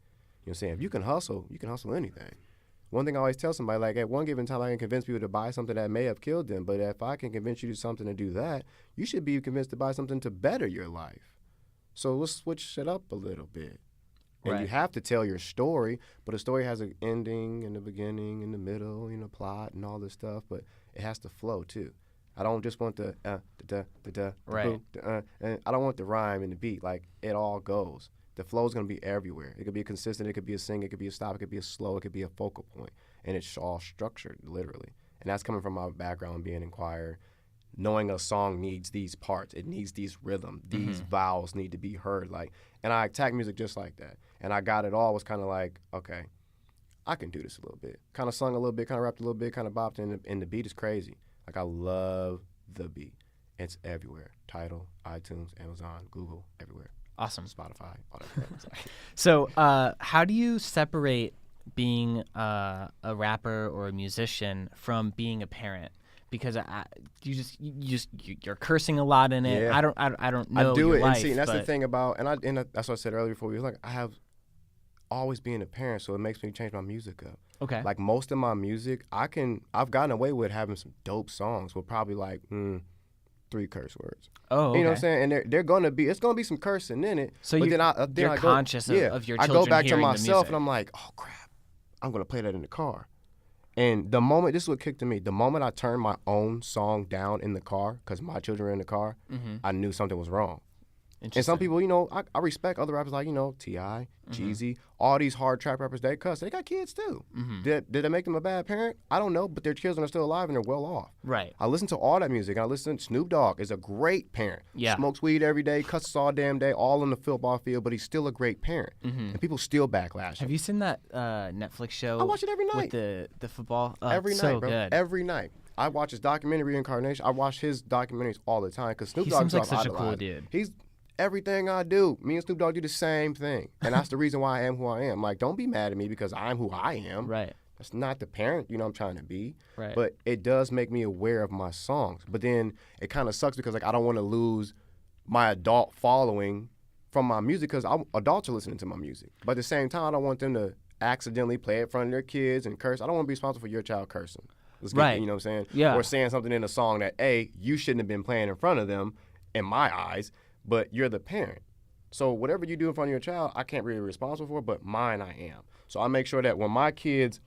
You know what I'm saying? If you can hustle anything. One thing I always tell somebody, like at one given time I can convince people to buy something that may have killed them, but if I can convince you to do something to do that, you should be convinced to buy something to better your life. So let's switch it up a little bit. And you have to tell your story, but a story has an ending and a beginning and the middle, you know, plot and all this stuff, but it has to flow too. I don't just want the
right.
And I don't want the rhyme and the beat. Like it all goes. The flow is going to be everywhere. It could be consistent. It could be a sing. It could be a stop. It could be a slow. It could be a focal point. And it's all structured, literally. And that's coming from my background being in choir, knowing a song needs these parts. It needs these rhythms. These vowels need to be heard. Like, and I attack music just like that. And I Got It All was kind of like, okay, I can do this a little bit. Kind of sung a little bit, kind of rapped a little bit, kind of bopped, and the beat is crazy. Like, I love the beat. It's everywhere. Tidal, iTunes, Amazon, Google, everywhere.
Awesome.
Spotify, all that crap.
So how do you separate being a rapper or a musician from being a parent? Because you're cursing a lot in it.
Yeah.
I don't know.
I do
your
it,
life,
and see, and that's the thing about, and that's what I said earlier before. We was like, I have always been a parent, so it makes me change my music up.
Okay.
Like most of my music, I've gotten away with having some dope songs with probably like 3 curse words.
Oh, okay.
You know what I'm saying? And it's gonna be some cursing in it.
So
but
you're conscious of your children
I go back to
hearing the
myself
music.
and I'm like, oh crap, I'm gonna play that in the car. And the moment, this is what kicked to me, the moment I turned my own song down in the car, because my children were in the car, I knew something was wrong. And some people, you know, I respect other rappers like, you know, T.I., Jeezy, all these hard trap rappers, they cuss. They got kids too. Did it make them a bad parent? I don't know, but their children are still alive and they're well off.
Right.
I listen to all that music. I listen to Snoop Dogg is a great parent.
Yeah.
Smokes weed every day, cusses all damn day, all on the football field, but he's still a great parent. And people still backlash him.
Have you seen that Netflix show?
I watch it every night.
With the football?
Every
it's
night,
so
bro.
good.
Every night. I watch his documentary, Reincarnation. I watch his documentaries all the time because Snoop
He
Dogg
seems like
is
such a cool dude.
He's everything I do. Me and Snoop Dogg do the same thing. And that's the reason why I am who I am. Like, don't be mad at me because I'm who I am.
Right.
That's not the parent, you know, I'm trying to be.
Right.
But it does make me aware of my songs. But then it kind of sucks because, like, I don't want to lose my adult following from my music because adults are listening to my music. But at the same time, I don't want them to accidentally play it in front of their kids and curse. I don't want to be responsible for your child cursing.
Right.
You know what I'm saying?
Yeah.
Or saying something in a song that, A, you shouldn't have been playing in front of them, in my eyes, but you're the parent. So whatever you do in front of your child, I can't really be responsible for, but mine I am. So I make sure that when my kids,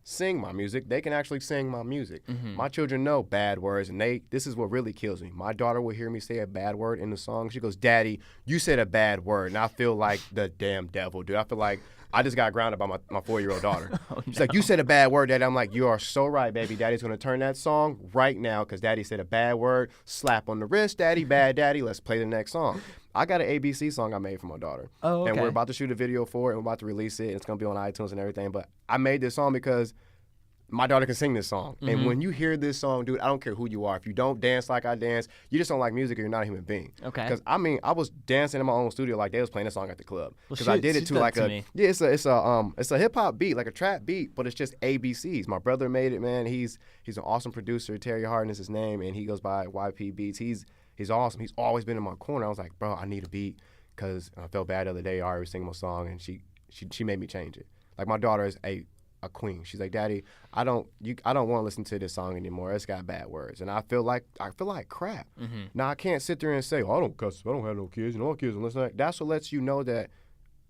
sing my music, they can actually sing my music. My children know bad words, and this is what really kills me. My daughter will hear me say a bad word in the song. She goes, "Daddy, you said a bad word," and I feel like the damn devil, dude. I feel like I just got grounded by my 4-year-old daughter. She's like, "You said a bad word, Daddy." I'm like, "You are so right, baby. Daddy's going to turn that song right now because Daddy said a bad word. Slap on the wrist, Daddy, bad Daddy. Let's play the next song." I got an ABC song I made for my daughter.
Oh, okay.
And we're about to shoot a video for it, and we're about to release it, and it's going to be on iTunes and everything. But I made this song because my daughter can sing this song. And when you hear this song, dude, I don't care who you are. If you don't dance like I dance, you just don't like music or you're not a human being.
Okay.
Because, I mean, I was dancing in my own studio like they was playing this song at the club. Because I did it
shoot
to
that
like
to
a
me.
yeah, it's a hip hop beat, like a trap beat, but it's just ABCs. My brother made it, man. He's an awesome producer. Terry Harden is his name, and he goes by YP Beats. He's awesome. He's always been in my corner. I was like, bro, I need a beat because I felt bad the other day. I already sing my song, and she made me change it. Like, my daughter is a queen. She's like, "Daddy, I don't want to listen to this song anymore. It's got bad words." And I feel like crap. Now I can't sit there and say, "Oh, I don't cuss. I don't have no kids. You know, all kids don't listen." To that. That's what lets you know that,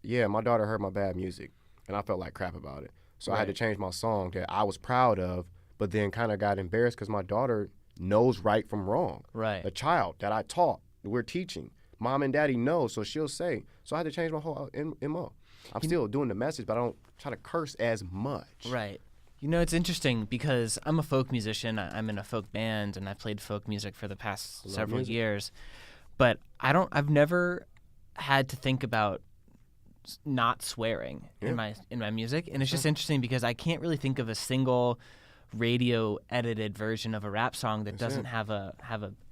yeah, my daughter heard my bad music, and I felt like crap about it. So I had to change my song that I was proud of, but then kind of got embarrassed because my daughter knows right from wrong.
Right.
The child that I taught, we're teaching. Mom and Daddy know, so she'll say. So I had to change my whole MO. I'm still doing the message, but I don't try to curse as much.
Right. You know, it's interesting because I'm a folk musician. I'm in a folk band, and I've played folk music for the past several years. But I've never had to think about not swearing in my music, and it's just interesting because I can't really think of a single radio edited version of a rap song that doesn't have a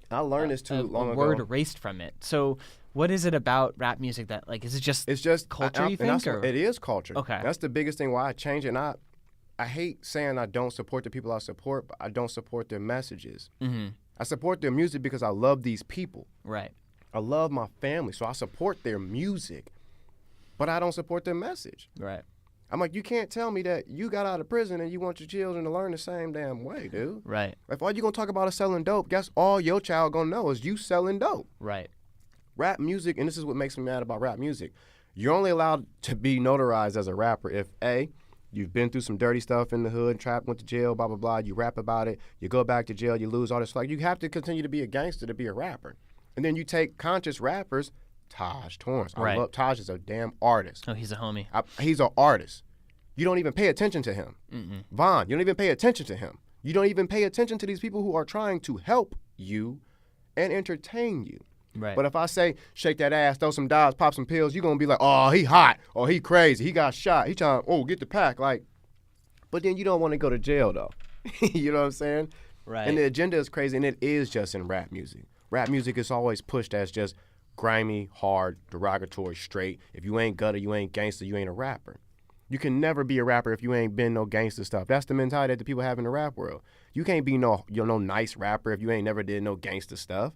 I learned this too long ago.
word erased from it. So what is it about rap music that, like, is it just
It's just
culture, you think? Or?
It is culture.
Okay.
That's the biggest thing why I change it. And I hate saying I don't support the people I support, but I don't support their messages. I support their music because I love these people.
Right.
I love my family, so I support their music, but I don't support their message.
Right.
I'm like, you can't tell me that you got out of prison and you want your children to learn the same damn way, dude.
Right.
If all you gonna talk about is selling dope, guess all your child gonna know is you selling dope.
Right.
Rap music, and this is what makes me mad about rap music, you're only allowed to be notarized as a rapper if A, you've been through some dirty stuff in the hood, trapped, went to jail, blah, blah, blah, you rap about it, you go back to jail, you lose all this. Like, you have to continue to be a gangster to be a rapper. And then you take conscious rappers, Taj Torrance.
Right.
I love Taj is a damn artist.
Oh, he's a homie.
He's an artist. You don't even pay attention to him. Vaughn, you don't even pay attention to him. You don't even pay attention to these people who are trying to help you and entertain you.
Right.
But if I say, shake that ass, throw some dives, pop some pills, you're going to be like, oh, he hot, or he crazy, he got shot, he trying to, get the pack. Like, but then you don't want to go to jail, though. You know what I'm saying?
Right.
And the agenda is crazy, and it is just in rap music. Rap music is always pushed as just grimy, hard, derogatory, straight. If you ain't gutter, you ain't gangster, you ain't a rapper. You can never be a rapper if you ain't been no gangster stuff. That's the mentality that the people have in the rap world. You can't be no nice rapper if you ain't never did no gangster stuff.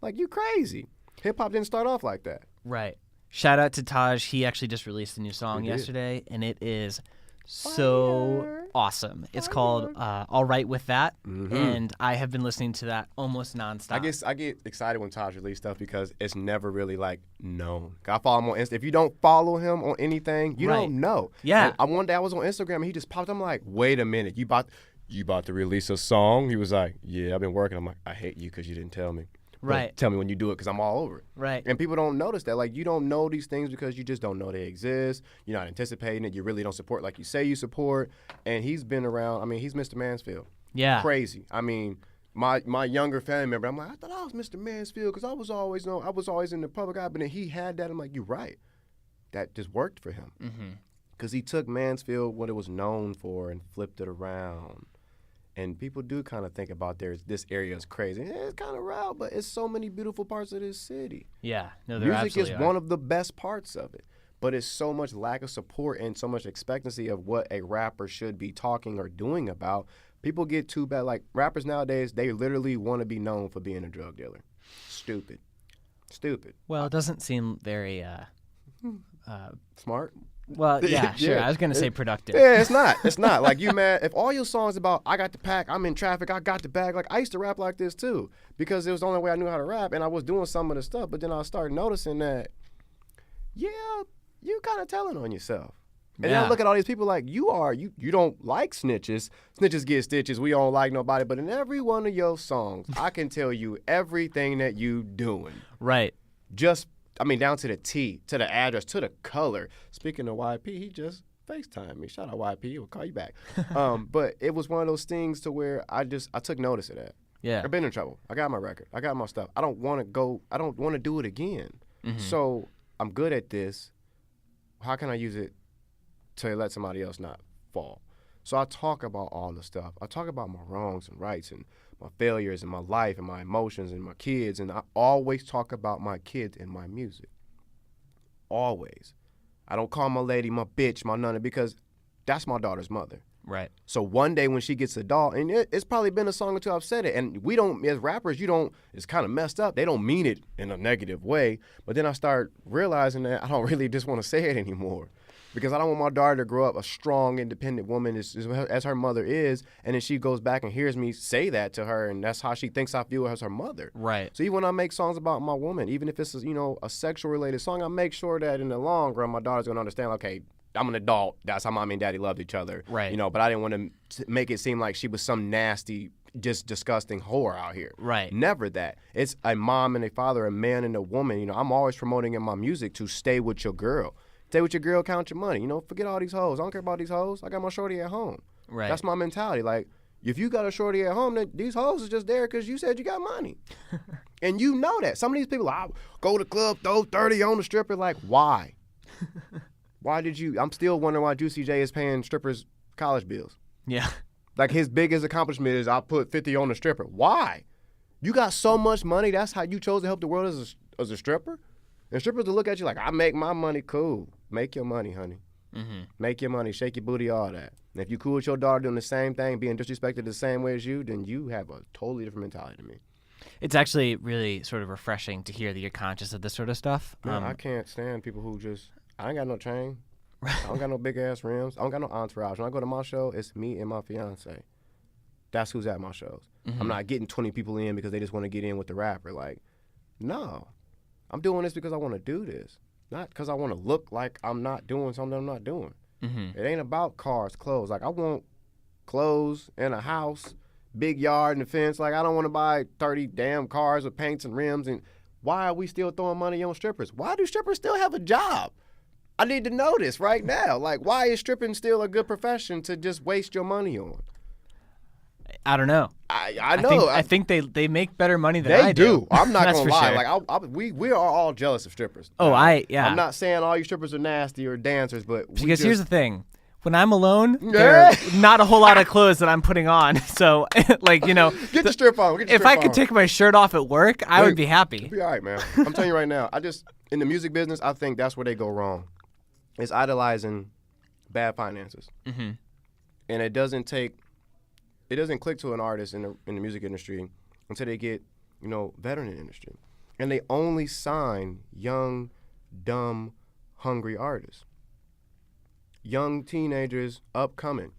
Like, you crazy. Hip-hop didn't start off like that.
Right. Shout out to Taj. He actually just released a new song yesterday, and it is so awesome. It's called All Right With That, and I have been listening to that almost nonstop.
I get excited when Taj releases stuff because it's never really, like, known. I follow him on Insta. If you don't follow him on anything, you don't know.
Yeah.
And one day I was on Instagram, and he just popped up. I'm like, wait a minute. You about to release a song? He was like, yeah, I've been working. I'm like, I hate you because you didn't tell me.
Right.
Tell me when you do it because I'm all over it.
Right.
And people don't notice that. Like, you don't know these things because you just don't know they exist. You're not anticipating it. You really don't support like you say you support. And he's been around. I mean, he's Mr. Mansfield.
Yeah.
Crazy. I mean, my younger family member, I'm like, I thought I was Mr. Mansfield because I was always in the public eye. But then he had that. I'm like, you're right. That just worked for him. Because he took Mansfield, what it was known for, and flipped it around. And people do kind of think about this area is crazy. Yeah, it's kind of wild, but it's so many beautiful parts of this city.
Yeah. No, there
Music
absolutely
is
are.
one of the best parts of it. But it's so much lack of support and so much expectancy of what a rapper should be talking or doing about. People get too bad. Like, rappers nowadays, they literally want to be known for being a drug dealer. Stupid.
Well, it doesn't seem very
Smart?
well, yeah, sure.
Yeah.
I was going to say productive.
Yeah, it's not. It's not. Like, you mad if all your songs about I got the pack, I'm in traffic, I got the bag. Like, I used to rap like this too because it was the only way I knew how to rap, and I was doing some of the stuff. But then I started noticing that, yeah, you kind of telling on yourself. And then I look at all these people like, you don't like snitches. Snitches get stitches. We don't like nobody. But in every one of your songs, I can tell you everything that you doing.
Right.
Just, I mean, down to the T, to the address, to the color. Speaking of YP, he just FaceTimed me. Shout out YP. He'll call you back. But it was one of those things to where I took notice of that.
Yeah.
I've been in trouble. I got my record. I got my stuff. I don't want to do it again. So I'm good at this. How can I use it to let somebody else not fall? So I talk about all the stuff. I talk about my wrongs and rights and my failures and my life and my emotions and my kids. And I always talk about my kids in my music. Always. I don't call my lady my bitch, my nonna, because that's my daughter's mother.
Right.
So one day when she gets a doll, and it's probably been a song or two I've said it, and we don't, as rappers, it's kind of messed up. They don't mean it in a negative way. But then I start realizing that I don't really just want to say it anymore. Because I don't want my daughter to grow up a strong, independent woman as her mother is, and then she goes back and hears me say that to her, and that's how she thinks I feel as her mother.
Right.
So even when I make songs about my woman, even if it's a sexual-related song, I make sure that in the long run, my daughter's going to understand, okay, I'm an adult. That's how mommy and daddy loved each other.
Right.
But I didn't want to make it seem like she was some nasty, just disgusting whore out here.
Right.
Never that. It's a mom and a father, a man and a woman. I'm always promoting in my music to stay with your girl. Stay with your girl, count your money. Forget all these hoes. I don't care about these hoes. I got my shorty at home.
Right.
That's my mentality. Like, if you got a shorty at home, then these hoes is just there because you said you got money. And you know that. Some of these people, I go to the club, throw 30 on the stripper. Like, why? Why did you? I'm still wondering why Juicy J is paying strippers college bills.
Yeah.
Like, his biggest accomplishment is I put 50 on the stripper. Why? You got so much money. That's how you chose to help the world as a stripper? And strippers will look at you like, I make my money. Cool. Make your money, honey. Make your money. Shake your booty, all that. And if you cool with your daughter doing the same thing, being disrespected the same way as you, then you have a totally different mentality to me.
It's actually really sort of refreshing to hear that you're conscious of this sort of stuff.
Man, I can't stand people who I ain't got no chain. I don't got no big-ass rims. I don't got no entourage. When I go to my show, it's me and my fiance. That's who's at my shows. I'm not getting 20 people in because they just want to get in with the rapper. Like, no. I'm doing this because I want to do this, not because I want to look like I'm not doing something I'm not doing. It ain't about cars, clothes. Like, I want clothes and a house, big yard and a fence. Like, I don't want to buy 30 damn cars with paints and rims. And why are we still throwing money on strippers? Why do strippers still have a job? I need to know this right now. Like, why is stripping still a good profession to just waste your money on?
I don't know.
I know.
I think they make better money than
They
I do.
I'm not
That's
gonna
for
lie.
sure.
Like, we are all jealous of strippers.
Oh, yeah.
I'm not saying all you strippers are nasty or dancers, but
Because here's the thing. When I'm alone, there's not a whole lot of clothes that I'm putting on. So, like,
get the strip on. Get the
if
strip
I could
on.
take my shirt off at work, I would be happy.
You'll be all right, man. I'm telling you right now. In the music business, I think that's where they go wrong. It's idolizing bad finances. And it doesn't click to an artist in the music industry until they get, veteran in the industry. And they only sign young, dumb, hungry artists. Young teenagers, upcoming.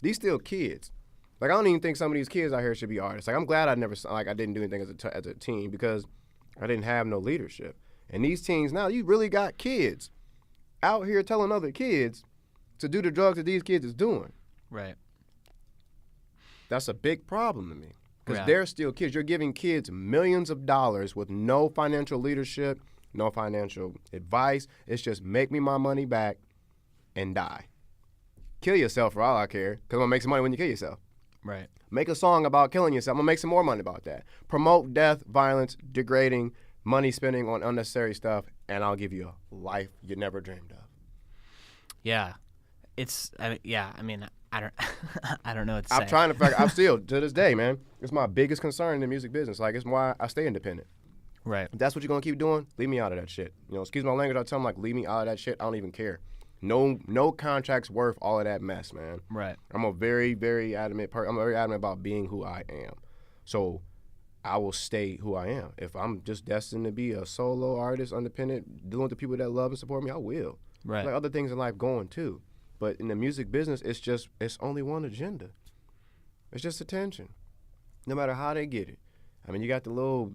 These still kids. Like, I don't even think some of these kids out here should be artists. Like, I'm glad I didn't do anything as a teen because I didn't have no leadership. And these teens now, you really got kids out here telling other kids to do the drugs that these kids is doing.
Right.
That's a big problem to me because
Yeah.
they're still kids. You're giving kids millions of dollars with no financial leadership, no financial advice. It's just make me my money back and die. Kill yourself for all I care, because I'm going to make some money when you kill yourself.
Right.
Make a song about killing yourself. I'm going to make some more money about that. Promote death, violence, degrading, money spending on unnecessary stuff, and I'll give you a life you never dreamed of.
Yeah. I mean, I don't I don't know what to
I'm
say.
trying to figure. I'm still to this day, man. It's my biggest concern in the music business. Like, it's why I stay independent.
Right.
If that's what you're gonna keep doing, leave me out of that shit. You know, excuse my language. I tell them like, leave me out of that shit. I don't even care. No contract's worth all of that mess, man.
Right.
I'm a very, very adamant I'm very adamant about being who I am. So I will stay who I am. If I'm just destined to be a solo artist, independent, dealing with the people that love and support me, I will.
Right.
Like other things in life going too. But in the music business, it's only one agenda. It's just attention. No matter how they get it. I mean, you got the little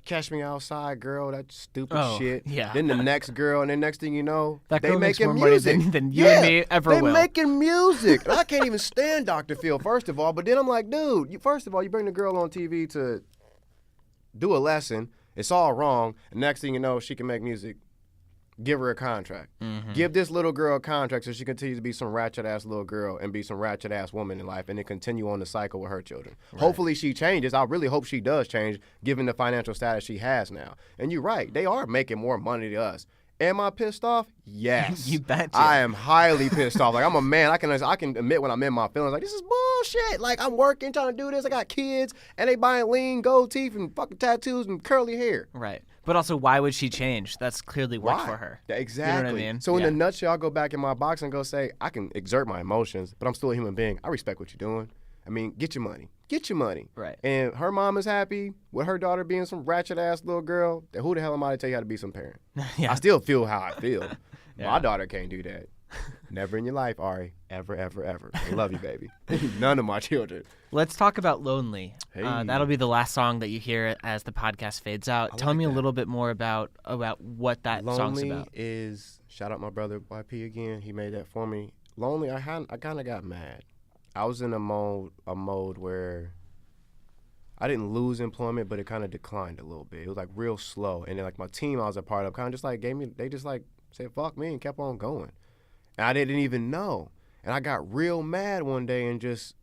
Catch Me Outside girl, that stupid shit.
Yeah.
Then the next girl, and then next thing you know,
That
they
girl makes
making
more money
music.
than you and me ever
they
will.
making music. And I can't even stand Dr. Phil, first of all. But then I'm like, dude, first of all, you bring the girl on TV to do a lesson. It's all wrong. And next thing you know, she can make music. Give her a contract.
Mm-hmm.
Give this little girl a contract so she continues to be some ratchet-ass little girl and be some ratchet-ass woman in life and then continue on the cycle with her children. Right. Hopefully she changes. I really hope she does change given the financial status she has now. And you're right. They are making more money to us. Am I pissed off? Yes.
You betcha.
I am highly pissed off. Like, I'm a man. I can admit when I'm in my feelings. Like, this is bullshit. Like, I'm working, trying to do this. I got kids, and they buying lean gold teeth and fucking tattoos and curly hair.
Right. But also, why would she change? That's clearly worked
Why?
for her.
Exactly.
You know what I mean?
So in a nutshell, I'll go back in my box and go say, I can exert my emotions, but I'm still a human being. I respect what you're doing. I mean, get your money. Get your money.
Right.
And her mom is happy with her daughter being some ratchet-ass little girl. Then who the hell am I to tell you how to be some parent?
Yeah.
I still feel how I feel.
Yeah.
My daughter can't do that. Never in your life, Ari. Ever, ever, ever. I love you, baby. None of my children.
Let's talk about Lonely.
Hey.
That'll be the last song that you hear as the podcast fades out. Tell me a little bit more about what that song's
Lonely
about.
is, shout out my brother YP again. He made that for me. Lonely, I kind of got mad. I was in a mode where I didn't lose employment, but it kind of declined a little bit. It was like real slow. And then like my team I was a part of kind of just like they just like said, fuck me and kept on going. And I didn't even know. And I got real mad one day and just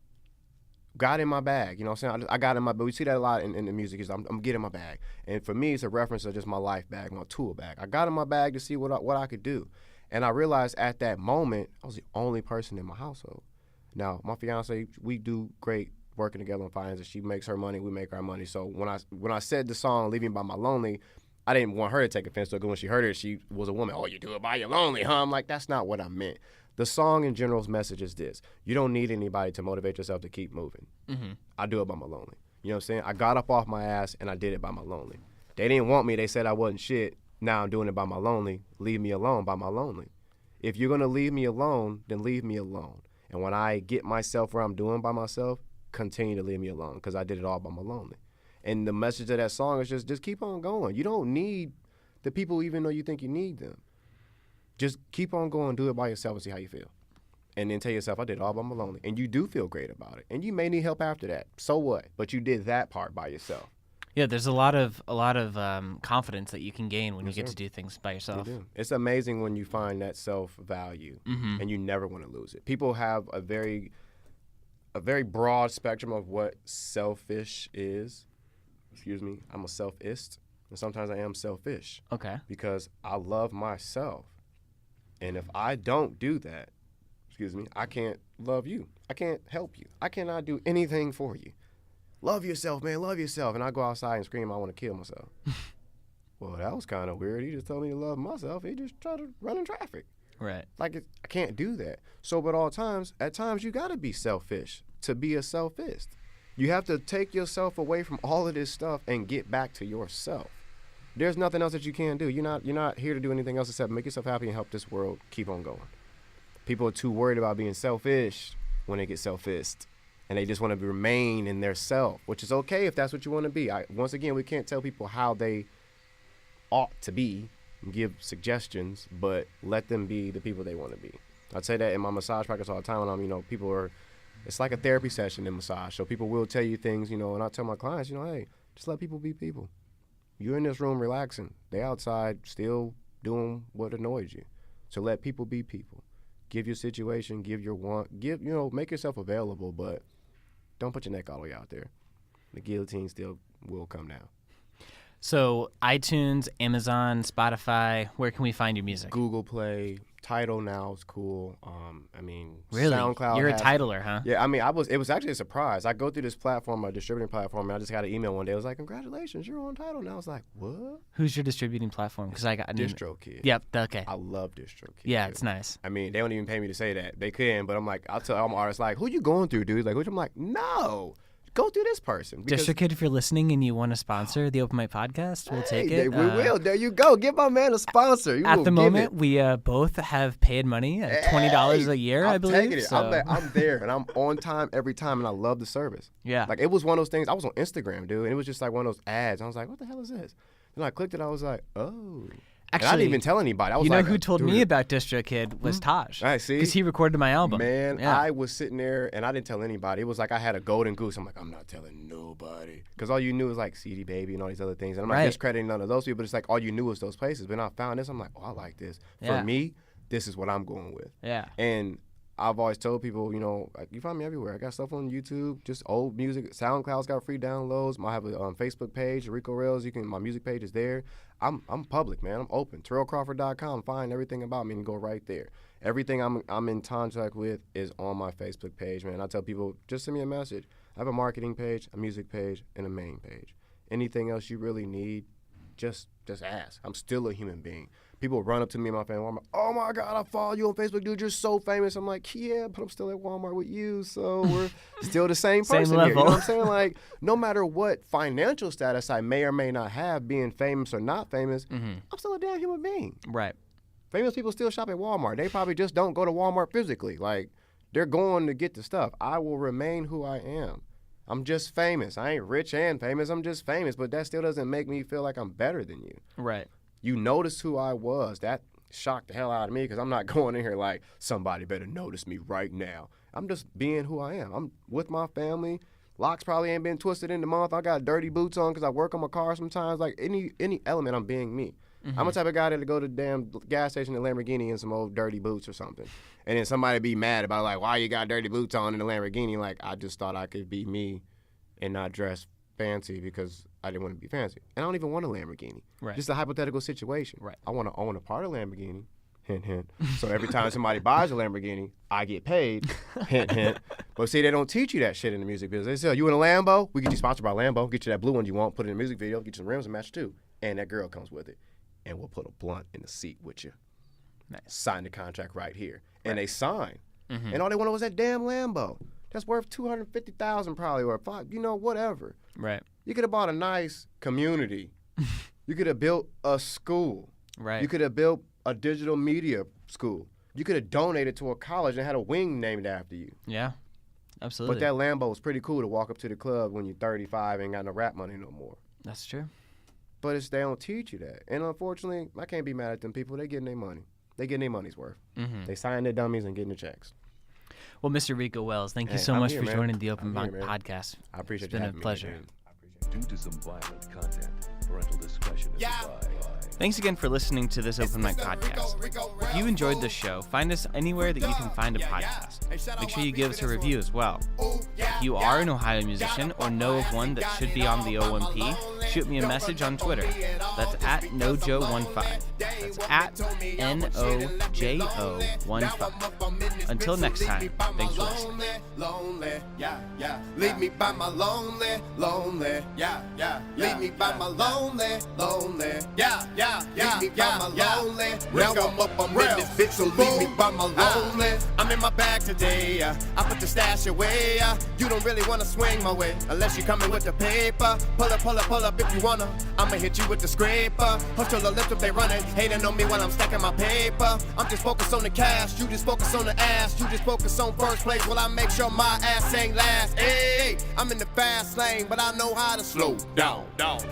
got in my bag. You know what I'm saying? I got in my bag. We see that a lot in the music. Is I'm getting my bag. And for me, it's a reference to just my life bag, my tool bag. I got in my bag to see what I could do. And I realized at that moment, I was the only person in my household. Now, my fiance, we do great working together on finances. She makes her money, we make our money. So when I said the song "Leaving by My Lonely," I didn't want her to take offense to it because when she heard it, she was a woman. Oh, you do it by your lonely, huh? I'm like, that's not what I meant. The song in general's message is this: you don't need anybody to motivate yourself to keep moving. Mm-hmm. I do it by my lonely. You know what I'm saying? I got up off my ass and I did it by my lonely. They didn't want me. They said I wasn't shit. Now I'm doing it by my lonely. Leave me alone by my lonely. If you're going to leave me alone, then leave me alone. And when I get myself where I'm doing by myself, continue to leave me alone because I did it all by my lonely. And the message of that song is just keep on going. You don't need the people even though you think you need them. Just keep on going, do it by yourself and see how you feel. And then tell yourself, I did it all by my lonely. And you do feel great about it. And you may need help after that. So what? But you did that part by yourself.
Yeah, there's a lot of confidence that you can gain when you get to do things by yourself.
You do. It's amazing when you find that self-value and you never want to lose it. People have a very broad spectrum of what selfish is. Excuse me. I'm a selfist, and sometimes I am selfish.
Okay.
Because I love myself. And if I don't do that, I can't love you. I can't help you. I cannot do anything for you. Love yourself, man. Love yourself. And I go outside and scream, I want to kill myself. Well, that was kind of weird. He just told me to love myself. He just tried to run in traffic.
Right.
Like, I can't do that. So, but at times, you got to be selfish to be a selfist. You have to take yourself away from all of this stuff and get back to yourself. There's nothing else that you can do. You're not here to do anything else except make yourself happy and help this world keep on going. People are too worried about being selfish when they get selfist. And they just want to remain in their self, which is okay if that's what you want to be. Once again, we can't tell people how they ought to be and give suggestions, but let them be the people they want to be. I'd say that in my massage practice all the time when people are it's like a therapy session in massage. So people will tell you things, and I tell my clients, hey, just let people be people. You're in this room relaxing. They outside still doing what annoys you. So let people be people. Give your situation, give your want, make yourself available, but don't put your neck all the way out there. The guillotine still will come down.
So iTunes, Amazon, Spotify, where can we find your music?
Google Play, Tidal now is cool.
Really?
SoundCloud.
You're a titler, huh?
Yeah, it was actually a surprise. I go through this platform, a distributing platform, and I just got an email one day. It was like, congratulations, you're on Tidal now. I was like, what?
Who's your distributing platform? Because I got
DistroKid.
Yep. Okay.
I love DistroKid.
Yeah, it's nice.
They don't even pay me to say that. They can, but I'm like, I'll tell all my artists, like, who you going through, dude? Like, I'm like, no. Go through this person.
DistroKid, if you're listening and you want to sponsor the Open Mic Podcast, we'll take it.
We will. There you go. Give my man a sponsor.
At the moment, we both have paid money at $20 a year, I believe.
Taking it. So. I'm there, and I'm on time every time, and I love the service.
Yeah.
Like, it was one of those things. I was on Instagram, dude, and it was just like one of those ads. I was like, what the hell is this? And I clicked it. I was like, oh.
Actually,
and I didn't even tell anybody. I was
who told me about DistroKid was Taj.
I see.
Because he recorded my album.
Man,
yeah.
I was sitting there, and I didn't tell anybody. It was like I had a golden goose. I'm like, I'm not telling nobody. Because all you knew was like CD Baby and all these other things. And I'm not discrediting none of those people, but it's like all you knew was those places. But then I found this. I'm like, oh, I like this. For me, this is what I'm going with.
Yeah.
And I've always told people, you find me everywhere. I got stuff on YouTube, just old music. SoundCloud's got free downloads. I have a Facebook page, Rico Relz. My music page is there. I'm public, man. I'm open. TerrellCrawford.com. Find everything about me and go right there. Everything I'm in contact with is on my Facebook page, man. I tell people, just send me a message. I have a marketing page, a music page, and a main page. Anything else you really need, just ask. I'm still a human being. People run up to me in my family. I'm like, oh my God, I follow you on Facebook, dude. You're so famous. I'm like, yeah, but I'm still at Walmart with you, so we're still the same person
same level.
here. You know what I'm saying? Like, no matter what financial status I may or may not have, being famous or not famous, I'm still a damn human being.
Right.
Famous people still shop at Walmart. They probably just don't go to Walmart physically. Like, they're going to get the stuff. I will remain who I am. I'm just famous. I ain't rich and famous. I'm just famous, but that still doesn't make me feel like I'm better than you.
Right.
You noticed who I was. That shocked the hell out of me because I'm not going in here like, somebody better notice me right now. I'm just being who I am. I'm with my family. Locks probably ain't been twisted in the month. I got dirty boots on because I work on my car sometimes. Like, any element, I'm being me. I'm the type of guy that'll go to the damn gas station in a Lamborghini in some old dirty boots or something. And then somebody be mad about, like, why you got dirty boots on in a Lamborghini? Like, I just thought I could be me and not dress fancy because I didn't want to be fancy. And I don't even want a Lamborghini.
Right.
Just a hypothetical situation.
Right.
I want to own a part of Lamborghini. Hint, hint. So every time somebody buys a Lamborghini, I get paid. Hint, hint. But see, they don't teach you that shit in the music business. They say, you in a Lambo? We get you sponsored by Lambo. Get you that blue one you want. Put it in a music video. Get you some rims and match too. And that girl comes with it. And we'll put a blunt in the seat with you.
Nice.
Sign the contract right here. And they sign. And all they wanted was that damn Lambo. That's worth $250,000 probably, or whatever.
Right.
You could have bought a nice community. You could have built a school.
Right.
You could have built a digital media school. You could have donated to a college and had a wing named after you.
Yeah, absolutely.
But that Lambo was pretty cool to walk up to the club when you're 35 and ain't got no rap money no more.
That's true.
But they don't teach you that. And unfortunately, I can't be mad at them people. They getting their money. They getting their money's worth. They signing their dummies and getting the checks.
Well, Mr. Rico Wells, thank you so much for
man.
joining the Open
I'm
Mic
here, man.
Podcast.
I appreciate
It's been a
me,
pleasure.
man.
Due to some violent content, parental discretion is advised.
Thanks again for listening to this Open Mic Podcast. If you enjoyed this show, find us anywhere that you can find a podcast. Make sure you give us a review as well. If you are an Ohio musician or know of one that should be on the OMP, shoot me a message on Twitter. That's at NoJo15. That's at NOJO15. Until next time, thanks for listening.
Lonely, yeah. Leave me by my lonely, yeah. Leave me by my lonely, yeah. Leave me by my lonely. Now I'm up, I'm in this bitch, so leave me by my lonely. I'm in my bag today, I put the stash away. You don't really wanna swing my way unless you coming with the paper. Pull up if you wanna. I'ma hit you with the script. scraper. Hush till the lips if they running, hating on me while I'm stacking my paper. I'm just focused on the cash, you just focus on the ass. You just focus on first place while I make sure my ass ain't last. Hey, I'm in the fast lane, but I know how to slow down.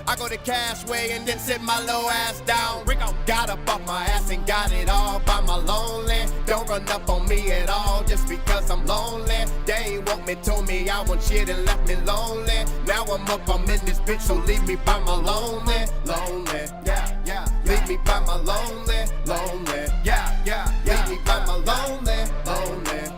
I go the cash way and then sit my low ass down. Rico got up off my ass and got it all by my lonely. Don't run up on me at all just because I'm lonely. They ain't want me, told me I want shit and left me lonely. Now I'm up, I'm in this bitch, so leave me by my lonely. Yeah. Leave me by my lonely. Yeah. Leave me by my lonely.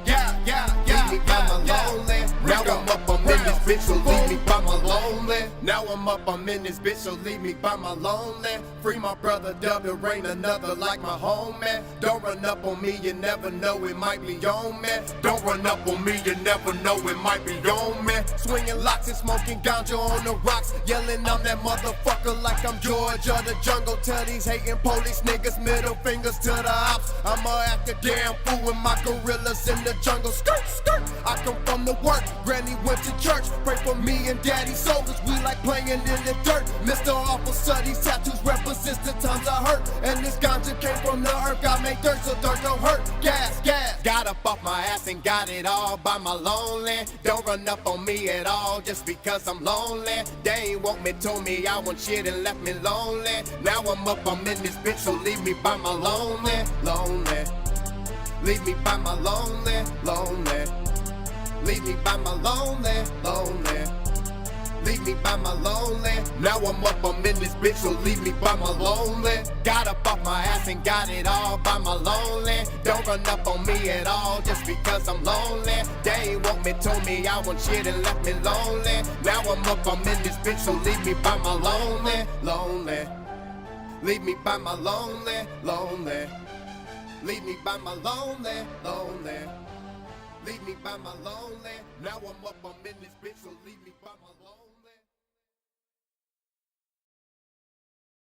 Yeah. Leave me by my lonely. Now I'm up, I'm in this bitch, so leave me by my lonely. Now I'm up, I'm in this bitch, so leave me by my lonely. Free my brother Dub, there ain't another like my homie. Don't run up on me, you never know it might be on me. Don't run up on me, you never know it might be on me. Swinging locks and smoking ganja on the rocks, yelling I'm that motherfucker like I'm George of the jungle. Tell these hating police niggas middle fingers to the ops. I'ma act a damn fool with my gorillas in the jungle. Skirt. I come from the work, granny went to church. Pray for me and daddy soul, cause we like playing in the dirt. Mr. Officer, these tattoos represents the times I hurt. And this ganja came from the earth, God made dirt so dirt don't hurt. Gas. Got up off my ass and got it all by my lonely. Don't run up on me at all just because I'm lonely. They ain't want me, told me I want shit and left me lonely. Now I'm up, I'm in this bitch, so leave me by my lonely. Leave me by my lonely. Leave me by my lonely. Leave me by my lonely. Now I'm up, I'm in this bitch, so leave me by my lonely. Got up off my ass and got it all by my lonely. Don't run up on me at all just because I'm lonely. They ain't want me, told me I want shit and left me lonely. Now I'm up, I'm in this bitch, so leave me by my lonely. Leave me by my lonely. Leave me by my lonely. Leave me by my lonely. Now I'm up, I'm in this bitch, so leave me by my lonely.